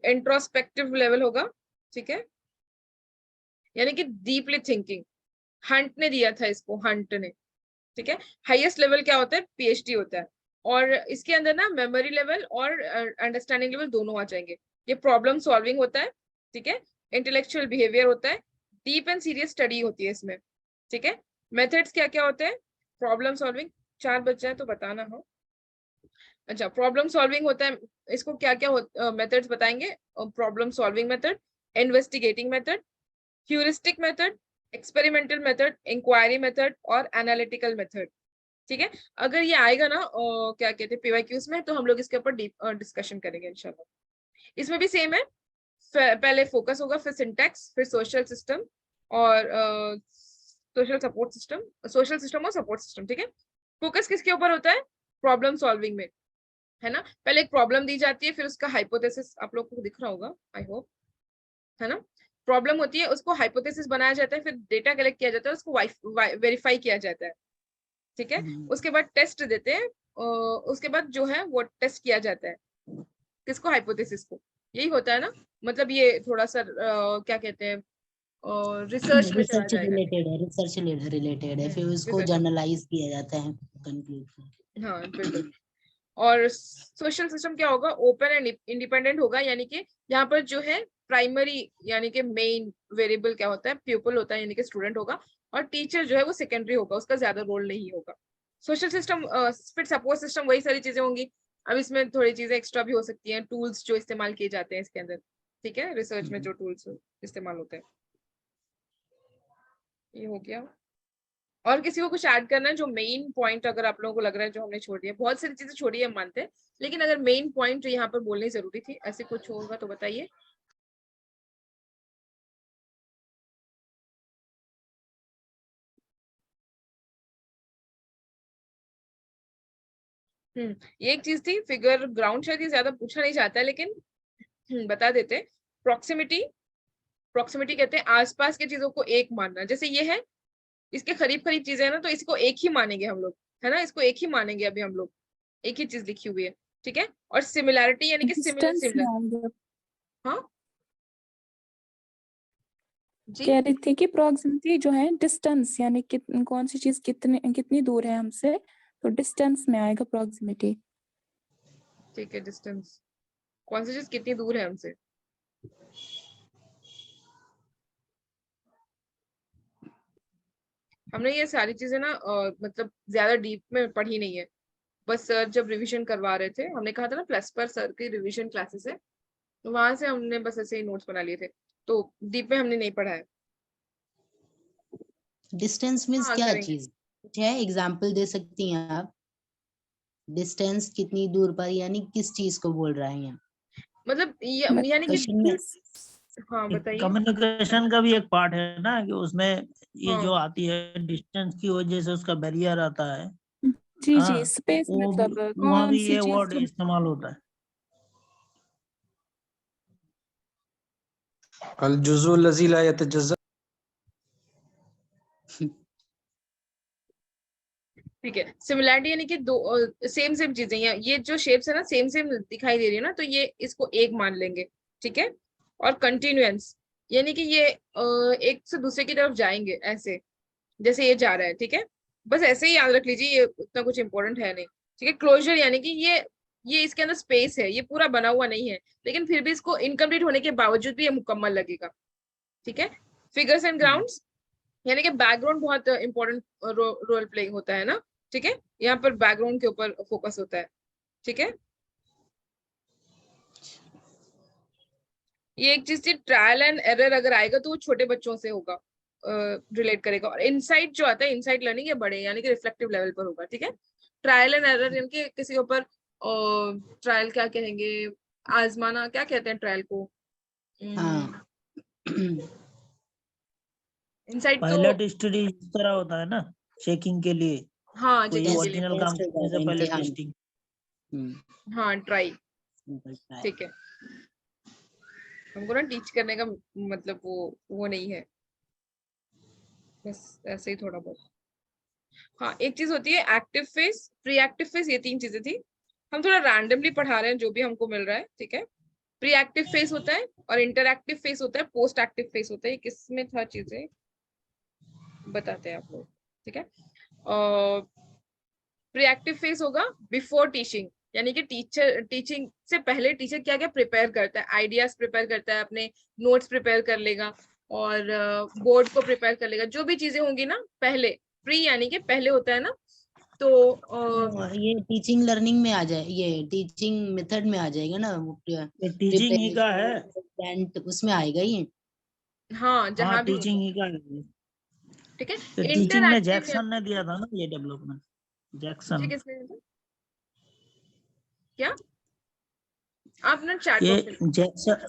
इंट्रोस्पेक्टिव लेवल होगा, ठीक है, यानी कि डीपली थिंकिंग, हंट ने दिया था इसको, हंट ने, ठीक है। हाईएस्ट लेवल क्या होता है, PhD होता है, और इसके अंदर ना मेमोरी लेवल और अंडरस्टैंडिंग लेवल दोनों आ जाएंगे। ये प्रॉब्लम सॉल्विंग होता है, ठीक है, इंटेलेक्चुअल बिहेवियर होता है, डीप एंड सीरियस स्टडी होती है इसमें, ठीक है। मेथड्स क्या क्या होते हैं, प्रॉब्लम सॉल्विंग, 4 बच्चे हैं तो बताना हो, अच्छा प्रॉब्लम सॉल्विंग होता है, इसको क्या क्या मेथड्स बताएंगे, problem solving method, investigating method, heuristic method, experimental method, inquiry method, और एनालिटिकल मेथड, ठीक है। अगर ये आएगा ना क्या कहते हैं PYQs में, तो हम लोग इसके ऊपर डीप डिस्कशन करेंगे इंशाल्लाह। इसमें भी सेम है, पहले फोकस होगा, फिर सिंटैक्स, फिर सोशल सिस्टम, और social support system, social system और सपोर्ट सिस्टम, ठीक है। फोकस किसके ऊपर होता है, प्रॉब्लम सॉल्विंग में, है ना। पहले एक प्रॉब्लम दी जाती है, फिर उसका हाइपोथेसिस आप लोग को दिख रहा होगा आई होप, है ना। प्रॉब्लम होती है, उसको हाइपोथेसिस बनाया जाता है, फिर डेटा कलेक्ट किया जाता है, उसको वेरीफाई किया जाता है, ठीक है। उसके बाद टेस्ट देते हैं, उसके बाद जो है वो टेस्ट किया जाता है, किसको, हाइपोथेसिस को, यही होता है ना। मतलब ये थोड़ा सा क्या कहते हैं रिसर्च में चला रिसर्च जाएगा, रिलेटेड है, रिसर्च रिलेटेड है, फिर उसको research, जर्नलाइज किया जाता है, कंक्लूड। हाँ बिल्कुल। और सोशल सिस्टम क्या होगा, ओपन एंड इंडिपेंडेंट होगा, यानी कि यहाँ पर जो है प्राइमरी यानी कि मेन वेरिएबल क्या होता है, प्यूपल होता है, यानी कि स्टूडेंट होगा, और टीचर जो है वो सेकेंडरी होगा, उसका ज्यादा रोल नहीं होगा। सोशल सिस्टम, फिर सपोर्ट सिस्टम, वही सारी चीजें होंगी, अब इसमें थोड़ी चीजें एक्स्ट्रा भी हो सकती हैं, टूल्स जो इस्तेमाल किए जाते हैं इसके अंदर, ठीक है, रिसर्च में जो टूल्स इस्तेमाल होते हैं, ये हो गया। और किसी को कुछ ऐड करना है, जो मेन पॉइंट अगर आप लोगों को लग रहा है जो हमने छोड़ दिया, बहुत सारी चीजें छोड़ी है हम मानते हैं, लेकिन अगर मेन पॉइंट जो यहाँ पर बोलनी जरूरी थी, ऐसे कुछ होगा तो बताइए। ये एक चीज थी, फिगर ग्राउंड, शायद ये ज्यादा पूछा नहीं जाता है, लेकिन बता देते। प्रॉक्सिमिटी, प्रॉक्सिमिटी कहते हैं आसपास की चीजों को एक मानना, जैसे ये है, इसके करीब करीब चीजें है ना, तो इसको एक ही मानेंगे हम लोग, है ना, इसको एक ही मानेंगे अभी हम लोग, एक ही चीज लिखी हुई है, ठीक है। और सिमिलैरिटी यानी कि सिमिलर डिस्टेंस में सिमिलर, आएगा। हाँ जी, कह रही थी कि प्रॉक्सिमिटी जो है डिस्टेंस, यानी कौन सी चीज कितनी दूर है हमसे, तो डिस्टेंस में आएगा प्रॉक्सिमिटी। ठीक है, डिस्टेंस, कौन सी चीज कितनी दूर है हमसे, हमने ये सारी चीजें ना मतलब ज्यादा डीप में पढ़ी नहीं है, बस सर जब रिवीजन करवा रहे थे, हमने कहा था ना प्लस पर सर की रिवीजन क्लासेस है, तो वहां से हमने बस ऐसे ही नोट्स बना लिए थे, तो डीप में हमने नहीं पढ़ा है। डिस्टेंस मीन्स हाँ क्या करेंगे। चीज, कुछ है एग्जाम्पल दे सकती हैं आप? डिस्टेंस कितनी दूर पर, यानी किस चीज को बोल रहे हैं? मतलब मत- यानी कि क्वेश्चन में हाँ बताइए। कम्युनिकेशन का भी एक पार्ट है ना, कि उसमें ये जो हाँ आती है डिस्टेंस की वजह से उसका बैरियर आता है। जी हाँ, जी, स्पेस वो मतलब वहाँ कौन भी सी ये चीज वर्ड को इस्तेमाल होता है। अल जुज़ु लज़ी ला यतजज़्ज़ा। ठीक है, सिमिलैरिटी यानी कि दो सेम सेम चीजें, ये जो शेप्स है ना सेम सेम दिखाई दे रही है ना, तो ये इसको एक मान लेंगे, ठीक है। और कंटिन्यूएंस यानी कि ये एक से दूसरे की तरफ जाएंगे ऐसे, जैसे ये जा रहा है, ठीक है। बस ऐसे ही याद रख लीजिए, ये उतना कुछ इंपॉर्टेंट है नहीं, ठीक है। क्लोजर यानी कि ये इसके अंदर स्पेस है, ये पूरा बना हुआ नहीं है, लेकिन फिर भी इसको इनकम्प्लीट होने के बावजूद भी ये मुकम्मल लगेगा, ठीक है। फिगर्स एंड ग्राउंड्स यानी कि बैकग्राउंड बहुत इंपॉर्टेंट रोल प्ले होता है ना, ठीक है। यहाँ पर बैकग्राउंड के ऊपर फोकस होता है, ठीक है। ये एक चीज थी, ट्रायल एंड एरर अगर आएगा तो वो छोटे बच्चों से होगा, रिलेट करेगा। और इनसाइट जो आता है, इनसाइट लर्निंग, ये बड़े यानी कि रिफ्लेक्टिव लेवल पर होगा, ठीक है। ट्रायल एंड एरर यानी कि किसी के ऊपर ट्रायल क्या कहेंगे, आजमाना क्या कहते हैं ट्रायल को। हाँ इनसाइट तो पायलट स्टडी इस तरह होता है ना, चेकिंग के लिए, हाँ कोई चेकिंग के लिए, ओरिजिनल काम टेस्ट हो करने जाएगा, से पहले इम्तिहान। टेस्टिंग। हाँ ट्राई, ट्राई। ठीक है। हमको ना टीच करने का मतलब वो नहीं है, बस ऐसे ही थोड़ा बहुत। हाँ एक चीज होती है active face, pre active face, ये तीन चीजें थी। हम थोड़ा रैंडमली पढ़ा रहे हैं जो भी हमको मिल रहा है, ठीक है। प्री एक्टिव फेस होता है और इंटरएक्टिव फेस होता है, पोस्ट एक्टिव फेस होता है। किसमें था चीजें बताते हैं आप लोग, ठीक है। प्री एक्टिव फेस होगा बिफोर टीचिंग, यानी कि टीचिंग से पहले टीचर क्या क्या प्रिपेयर करता है, आइडियाज प्रिपेयर करता है, अपने नोट्स प्रिपेयर कर लेगा और बोर्ड को प्रिपेयर कर लेगा, जो भी चीजें होंगी ना पहले। प्री यानी कि पहले होता है ना, तो ये टीचिंग लर्निंग में आ जाए, ये टीचिंग मेथड में आ जाएगा ना, वो ये टीचिंग ही का है। प्रिपेरेशन उसमें आएगा ये। हाँ हाँ, जहां भी टीचिंग होगा, ही का है। ठीक है। तो टीचिंग में इंटरएक्टिव जैक्सन ने दिया था ना ये डेवलपमेंट, जी जैक्सन। किसने दिया था? क्या आप ना चैट ये बॉक्स में, जैक्सन,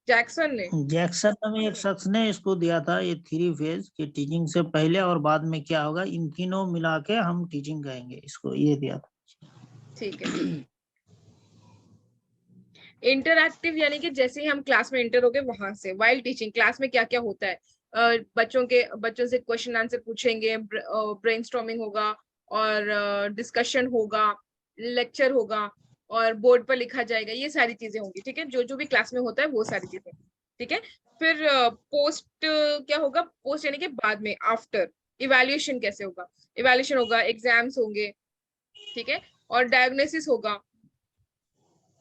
जैक्सन ने? जैक्सन नामे एक शख्स ने इसको दिया था, ये थ्री फेज की टीचिंग से पहले और बाद में क्या होगा, इन तीनों मिला के हम टीचिंग कहेंगे इसको, ये दिया था। ठीक है। इंटरएक्टिव यानी कि जैसे ही हम क्लास में इंटर हो गए वहां से, वाइल टीचिंग क्लास में क्या क्या होता है, बच्चों से क्वेश्चन आंसर पूछेंगे, ब्रेनस्टॉर्मिंग होगा और डिस्कशन होगा, लेक्चर होगा और बोर्ड पर लिखा जाएगा, ये सारी चीजें होंगी, ठीक है। जो जो भी क्लास में होता है वो सारी चीजें, ठीक है। फिर पोस्ट क्या होगा, पोस्ट यानी कि बाद में, आफ्टर। इवैल्यूएशन कैसे होगा, इवैल्यूएशन होगा, एग्जाम्स होंगे, ठीक है। और डायग्नोसिस होगा,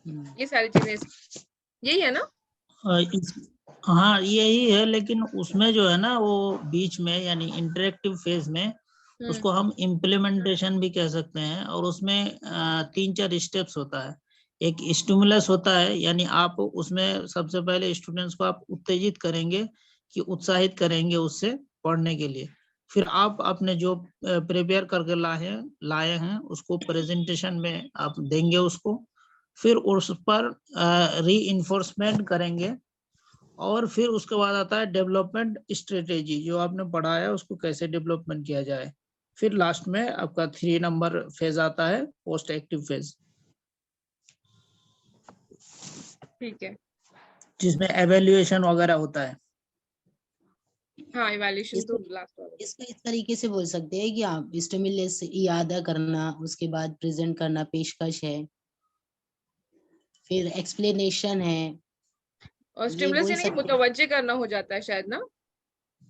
ये सारी चीजें यही है ना। हाँ यही है, लेकिन उसमें जो है ना वो बीच में यानी इंटरेक्टिव फेज में हम्म उसको हम इम्प्लीमेंटेशन भी कह सकते हैं, और उसमें तीन चार स्टेप्स होता है। एक स्टिमुलस होता है, यानी आप उसमें सबसे पहले स्टूडेंट्स को आप उत्तेजित करेंगे, कि उत्साहित करेंगे उससे पढ़ने के लिए। फिर आप अपने जो प्रिपेयर करके लाए हैं उसको प्रेजेंटेशन में आप देंगे उसको। फिर उस पर री इन्फोर्समेंट करेंगे, और फिर उसके बाद आता है डेवलपमेंट स्ट्रेटेजी, जो आपने पढ़ा है उसको कैसे डेवलपमेंट किया जाए। फिर लास्ट में आपका 3 नंबर फेज आता है, पोस्ट एक्टिव फेज, ठीक है। जिसमें एवेल्युएशन वगैरह होता है। हाँ इवैल्यूएशन तो इसको लास्ट वाला। इसको इस तरीके से बोल सकते हैं कि आप स्टिमुलस याद करना, उसके बाद प्रेजेंट करना, पेशकश है, फिर एक्सप्लेनेशन है, और ये स्टिमुलस बोल यानी कि सकते हैं। मुतवज्जे करना हो जाता है शायद ना।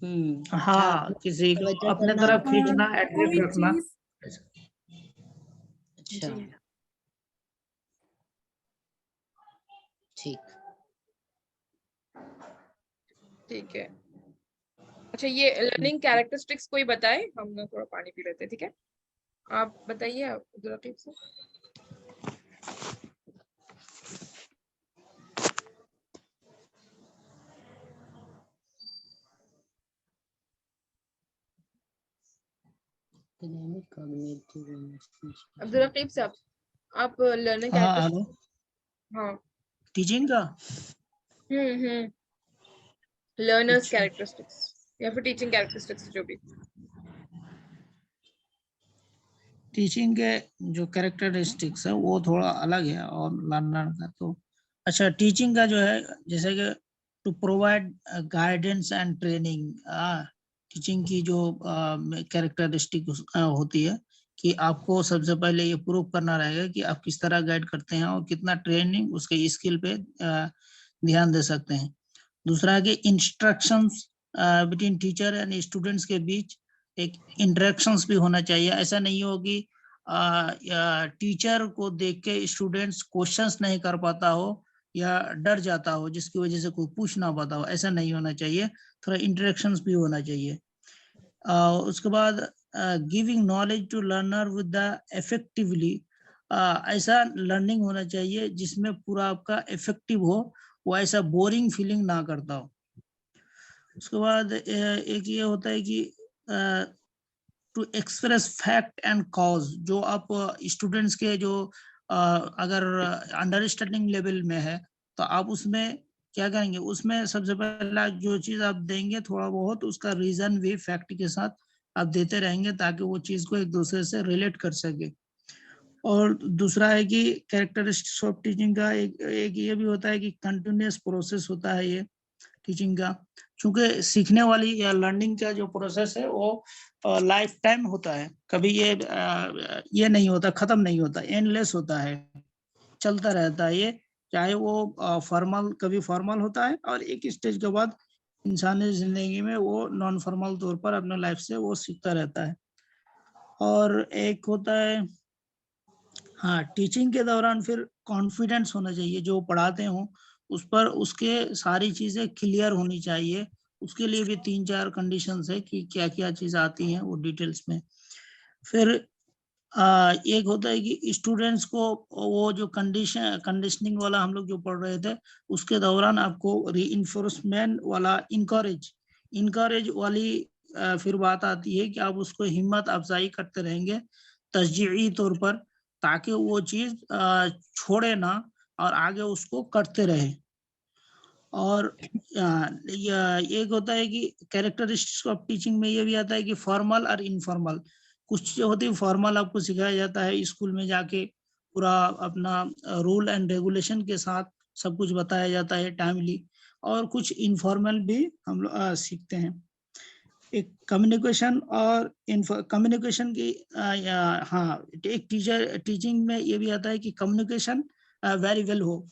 हाँ, हाँ, किसी को तवज्जो अपने करना। तरफ हाँ, खींचना, कोई अट्रैक्ट रखना। चीज अच्छा, जी ठीक। ठीक है। अच्छा, ये लर्निंग कैरेक्टरिस्टिक्स कोई बताए, हम ना थोड़ा पानी पी लेते हैं, ठीक है? आप बताइए अब्दुल रकीब से। अब्दुल रकीब साहब, आप लर्निंग हाँ कैरेक्टरिस्टिक्स। हेलो, हाँ। टीचिंग का। लर्नर्स अच्छा, कैरेक्टरिस्टिक्स या फिर टीचिंग कैरेक्टरिस्टिक्स, जो भी। टीचिंग के जो कैरेक्टरिस्टिक्स है वो थोड़ा अलग है और लर्नर का तो। अच्छा, टीचिंग का जो है जैसे कि to provide guidance and training. Teaching की जो कैरेक्टरिस्टिक होती है कि आपको सबसे पहले ये प्रूव करना रहेगा कि आप किस तरह गाइड करते हैं और कितना ट्रेनिंग उसके स्किल पे ध्यान दे सकते हैं। दूसरा है कि instructions between teacher and students के बीच एक इंटरेक्शंस भी होना चाहिए। ऐसा नहीं हो कि टीचर को देख के स्टूडेंट्स क्वेश्चंस नहीं कर पाता हो या डर जाता हो जिसकी वजह से कोई पूछ ना पाता हो, ऐसा नहीं होना चाहिए। थोड़ा इंटरेक्शंस भी होना चाहिए। उसके बाद giving knowledge to learner with the effectively. ऐसा लर्निंग होना चाहिए जिसमें पूरा आपका इफेक्टिव हो, वो ऐसा बोरिंग फीलिंग ना करता हो। उसके बाद एक ये होता है कि to express fact and cause. जो आप स्टूडेंट्स के जो अगर अंडरस्टैंडिंग लेवल में है तो आप उसमें क्या करेंगे, उसमें सबसे पहला जो चीज आप देंगे थोड़ा बहुत उसका रीजन भी फैक्ट के साथ आप देते रहेंगे ताकि वो चीज को एक दूसरे से रिलेट कर सके। और दूसरा है कि कैरेक्टरिस्टिक्स ऑफ टीचिंग का एक ये भी होता है कि कंटिन्यूअस प्रोसेस होता है ये टीचिंग का। क्योंकि सीखने वाली या लर्निंग का जो प्रोसेस है वो लाइफ टाइम होता है, कभी ये नहीं होता, खत्म नहीं होता, एंडलेस होता है, चलता रहता है ये। चाहे वो फॉर्मल, कभी फॉर्मल होता है और एक स्टेज के बाद इंसानी जिंदगी में वो नॉन फॉर्मल तौर पर अपने लाइफ से वो सीखता रहता है। और एक होता है, हाँ, टीचिंग के दौरान फिर कॉन्फिडेंस होना चाहिए, जो पढ़ाते हो उस पर उसके सारी चीजें क्लियर होनी चाहिए। उसके लिए भी 3-4 कंडीशंस है कि क्या क्या चीज आती हैं वो डिटेल्स में। फिर एक होता है कि स्टूडेंट्स को वो जो कंडीशनिंग वाला हम लोग जो पढ़ रहे थे उसके दौरान आपको रीइंफोर्समेंट वाला इनकरेज वाली फिर बात आती है कि आप उसको हिम्मत अफजाई करते रहेंगे तशजीई तौर पर, ताकि वो चीज छोड़े ना और आगे उसको करते रहे। और एक होता है कि कैरेक्टरिस्टिक्स ऑफ टीचिंग में ये भी आता है कि फॉर्मल और इनफॉर्मल। कुछ जो होती है फॉर्मल आपको सिखाया जाता है स्कूल में जाके, पूरा अपना रूल एंड रेगुलेशन के साथ सब कुछ बताया जाता है टाइमली। और कुछ इनफॉर्मल भी हम लोग सीखते हैं। एक कम्युनिकेशन और कम्युनिकेशन की हाँ, एक टीचिंग में ये भी आता है कि कम्युनिकेशन वेरी वेल हो।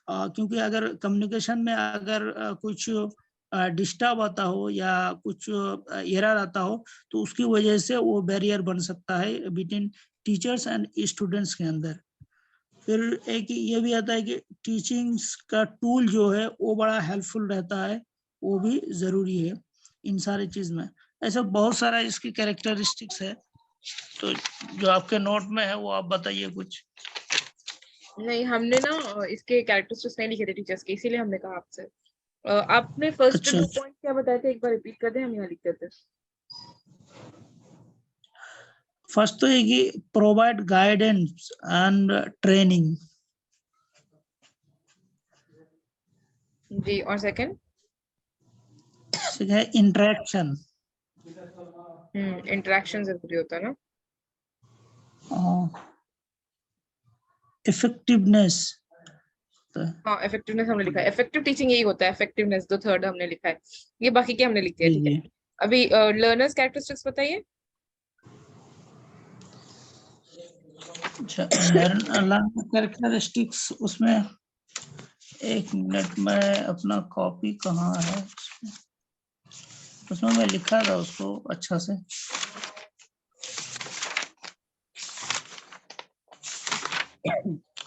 क्योंकि अगर कम्युनिकेशन में अगर कुछ डिस्टर्ब आता हो या कुछ एरर आता हो तो उसकी वजह से वो बैरियर बन सकता है बिटवीन टीचर्स एंड स्टूडेंट्स के अंदर। फिर एक ये भी आता है कि टीचिंग्स का टूल जो है वो बड़ा हेल्पफुल रहता है, वो भी जरूरी है इन सारी चीज में। ऐसा बहुत सारा इसकी कैरेक्टरिस्टिक्स है। तो जो आपके नोट में है वो आप बताइए कुछ। नहीं, हमने ना इसके कैरेक्टरिस्टिक्स नहीं लिखे थे टीचर्स के, इसीलिए हमने कहा आपसे। आपने फर्स्ट अच्छा, 2 पॉइंट क्या बताए थे, एक बार रिपीट कर दें, हम यहाँ लिख देते। फर्स्ट तो है कि प्रोवाइड गाइडेंस एंड ट्रेनिंग। जी, और सेकंड? है इंटरेक्शन। इंटरेक्शन जरूरी होता है ना। इफेक्टिवनेस। हाँ, इफेक्टिवनेस हमने लिखा है, इफेक्टिव टीचिंग यही होता है, इफेक्टिवनेस जो थर्ड हमने लिखा है। ये बाकी के हमने लिख दिया, जी ठीक जी। है। अभी लर्नर्स कैरेक्टरिस्टिक्स बताइए। अच्छा, लर्न कैरेक्टरिस्टिक्स उसमें एक मिनट में अपना कॉपी कहाँ है, उसमें मैं लिखा था उसको अच्छा से।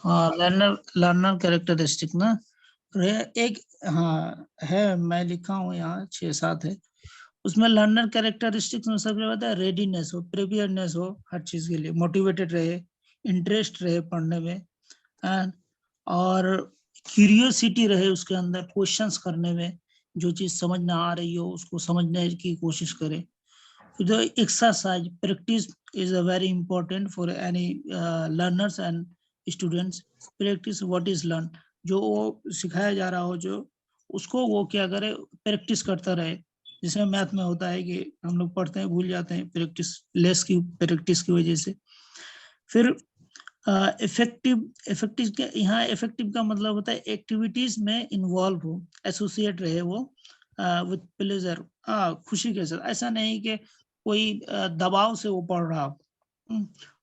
हाँ, लर्नर कैरेक्टरिस्टिक ना एक, हाँ है, मैं लिखा हूँ यहाँ 6-7 है। उसमें लर्नर कैरेक्टरिस्टिक्स में सबसे होता है रेडीनेस हो, प्रिपेयर्डनेस हो हर चीज के लिए, मोटिवेटेड रहे, इंटरेस्ट रहे पढ़ने में, एंड और क्यूरियोसिटी रहे उसके अंदर, क्वेश्चंस करने में, जो चीज समझ ना आ रही हो उसको समझने की कोशिश करे। The exercise practice is a very important for any learners and students. Practice what is learned, जो वो सिखाया जा रहा हो जो उसको वो क्या करे, प्रैक्टिस करता रहे। जैसे मैथ में होता है कि हम लोग पढ़ते हैं भूल जाते हैं, प्रैक्टिस की वजह से। फिर इफेक्टिव के यहाँ इफेक्टिव का मतलब होता है एक्टिविटीज में इन्वॉल्व हो, एसोसिएट रहे वो विद प्लेजर, खुशी के साथ। ऐसा नहीं कि कोई दबाव से वो पढ़ रहा हो,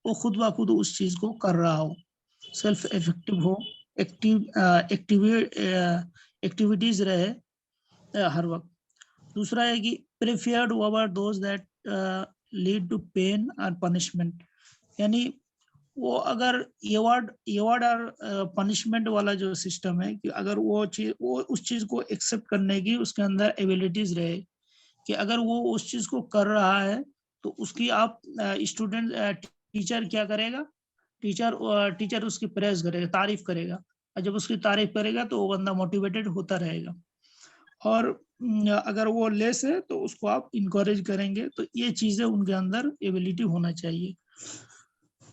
वो खुद ब खुद उस चीज को कर रहा हो, सेल्फ इफेक्टिव हो, एक्टिविटीज रहे हर वक्त। दूसरा है कि preferred over those that lead to pain और पनिशमेंट, यानी वो अगर अवार्ड और पनिशमेंट वाला जो सिस्टम है कि अगर वो उस चीज को एक्सेप्ट करने की उसके अंदर एबिलिटीज रहे, कि अगर वो उस चीज को कर रहा है तो उसकी आप स्टूडेंट टीचर क्या करेगा, टीचर उसकी प्रेज करेगा, तारीफ करेगा, और जब उसकी तारीफ करेगा तो वो बंदा मोटिवेटेड होता रहेगा। और अगर वो लेस है तो उसको आप इनकरेज करेंगे। तो ये चीजें उनके अंदर एबिलिटी होना चाहिए।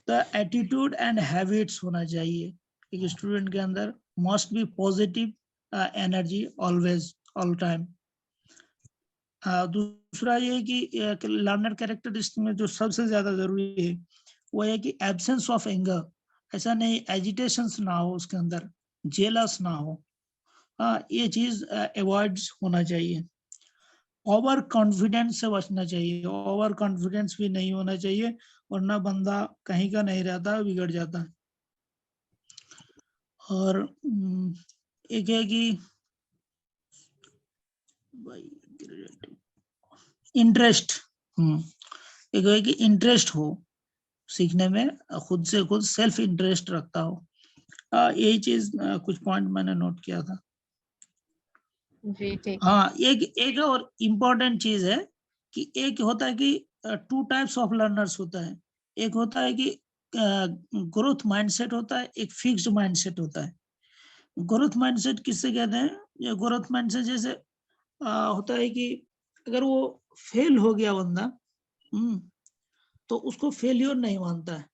द एटीट्यूड एंड हैबिट्स होना चाहिए एक स्टूडेंट के अंदर, must be positive energy always all time. दूसरा ये कि लर्नर कैरेक्टरिस्टिक में जो सबसे ज्यादा जरूरी है वो है कि एब्सेंस ऑफ एंगर, ऐसा नहीं एजिटेशंस ना हो उसके अंदर, जेलस ना हो, ये चीज अवॉइड होना चाहिए। ओवर कॉन्फिडेंस से बचना चाहिए, ओवर कॉन्फिडेंस भी नहीं होना चाहिए, वरना बंदा कहीं का नहीं रहता, बिगड़ जाता है। और एक है कि इंटरेस्ट, एक है कि इंटरेस्ट हो सीखने में, खुद से खुद सेल्फ इंटरेस्ट रखता हो। यही चीज कुछ पॉइंट मैंने नोट किया था। जी ठीक है। हाँ, एक और इम्पोर्टेंट चीज है कि एक होता है कि 2 टाइप्स ऑफ लर्नर्स होता है। एक होता है कि ग्रोथ माइंडसेट होता है, एक फिक्स्ड माइंडसेट होता है। ग्रोथ माइंडसेट किससे कहते हैं? ये ग्रोथ माइंडसेट जैसे होता है कि अगर वो फेल हो गया बंदा, तो उसको फेलियर नहीं मानता है,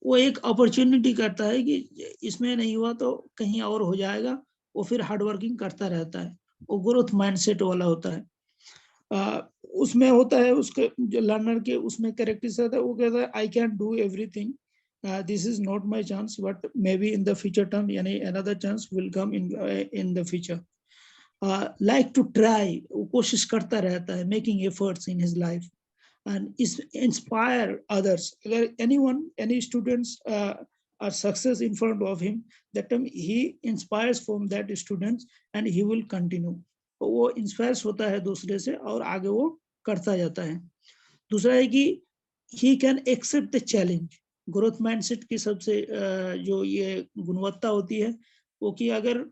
वो एक अपॉर्चुनिटी करता है कि इसमें नहीं हुआ तो कहीं और हो जाएगा, वो फिर हार्ड वर्किंग करता रहता है, वो ग्रोथ माइंडसेट वाला होता है। उसमें होता है उसके जो लर्नर के उसमें कैरेक्टरिस्टिक्स होता है, वो कहता है I can do everything, this is not my chance but may be in the future term, यानी another chance will come in the future. Like to try, वो कोशिश करता रहता है, making efforts in his life and inspire others. Any students are success in front of him, that time he inspires from that students and he will continue. वो inspires होता है दूसरे से और आगे वो करता जाता है। दूसरा है कि he can accept the challenge। Growth mindset की सबसे जो ये गुणवत्ता होती है वो कि अगर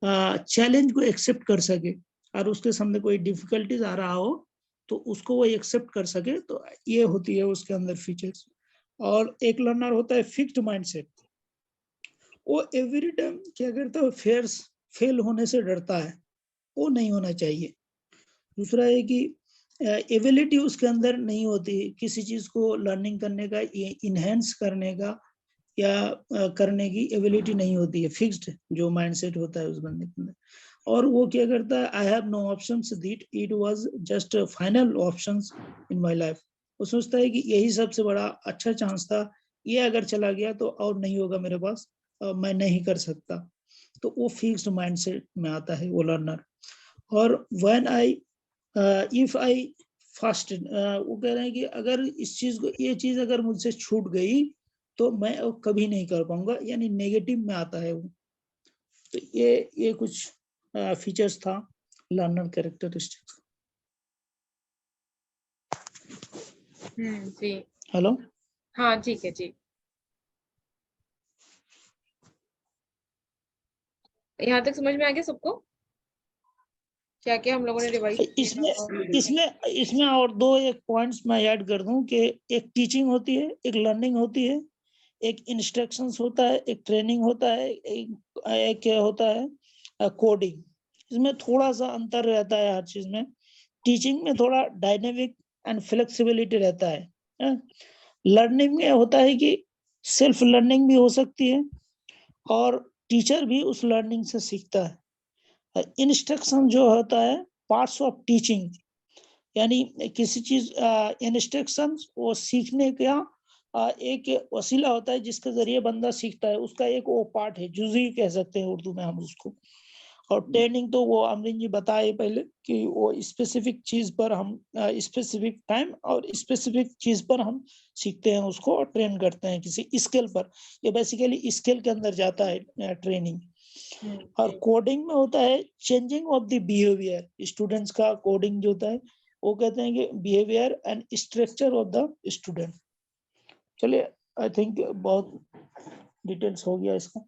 चैलेंज को एक्सेप्ट कर सके और उसके सामने कोई डिफिकल्टीज आ रहा हो तो उसको वो एक्सेप्ट कर सके, तो ये होती है उसके अंदर फीचर्स। और एक लर्नर होता है फिक्स्ड माइंडसेट, वो एवरी टाइम क्या करता है, फेल होने से डरता है, वो नहीं होना चाहिए। दूसरा है कि एबिलिटी उसके अंदर नहीं होती किसी चीज को लर्निंग करने का, इनहेंस करने का या करने की एबिलिटी नहीं होती है, फिक्स्ड जो माइंडसेट होता है उस बंदे के अंदर। और वो क्या करता है, I have no options, that it was just final options in my life. वो सोचता है कि यही सबसे बड़ा अच्छा चांस था, ये अगर चला गया तो और नहीं होगा मेरे पास, मैं नहीं कर सकता। तो वो फिक्स्ड माइंडसेट में आता है वो लर्नर। और when I if I fast, वो कह रहे हैं कि अगर इस चीज को, ये चीज अगर मुझसे छूट गई तो मैं कभी नहीं कर पाऊंगा, यानी नेगेटिव में आता है वो। तो ये कुछ फीचर्स था लर्नर कैरेक्टरिस्टिक्स। जी हेलो, हाँ ठीक है जी। यहाँ तक समझ में आ गया सबको? क्या क्या हम लोगों ने रिवाइज इसमें और दो एक पॉइंट्स मैं ऐड कर दूं कि एक टीचिंग होती है, एक लर्निंग होती है, एक इंस्ट्रक्शंस होता है, एक ट्रेनिंग होता है, एक होता है कोडिंग। इसमें थोड़ा सा अंतर रहता है हर चीज में। टीचिंग में थोड़ा डायनेमिक एंड फ्लेक्सिबिलिटी रहता है। लर्निंग में होता है कि सेल्फ लर्निंग भी हो सकती है और टीचर भी उस लर्निंग से सीखता है। इंस्ट्रक्शन जो होता है पार्ट्स ऑफ टीचिंग, यानी किसी चीज इंस्ट्रक्शन वो सीखने का एक वसीला होता है जिसके जरिए बंदा सीखता है, उसका एक वो पार्ट है, जुज़ी कह सकते हैं उर्दू में हम उसको। और ट्रेनिंग तो वो अमरीन जी बताए पहले कि वो स्पेसिफिक चीज पर हम स्पेसिफिक टाइम और स्पेसिफिक चीज पर हम सीखते हैं उसको और ट्रेन करते हैं किसी स्किल पर। ये बेसिकली स्किल के अंदर जाता है ट्रेनिंग। और कोडिंग में होता है changing of the behaviour. Students का कोडिंग जो होता है वो कहते हैं कि behaviour and structure of the student. चलिए, आई थिंक बहुत डिटेल्स हो गया इसका।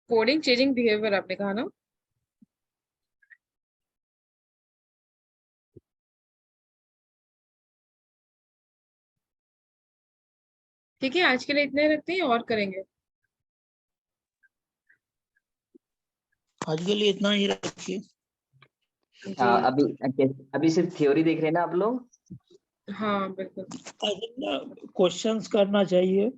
कोडिंग चेंजिंग बिहेवियर आपने कहा ना? ठीक है, आज के लिए इतने रखते हैं और करेंगे। आज के लिए इतना ही रखिए। हाँ, अभी सिर्फ थ्योरी देख रहे हैं ना आप लोग? हाँ बिल्कुल। क्वेश्चंस करना चाहिए।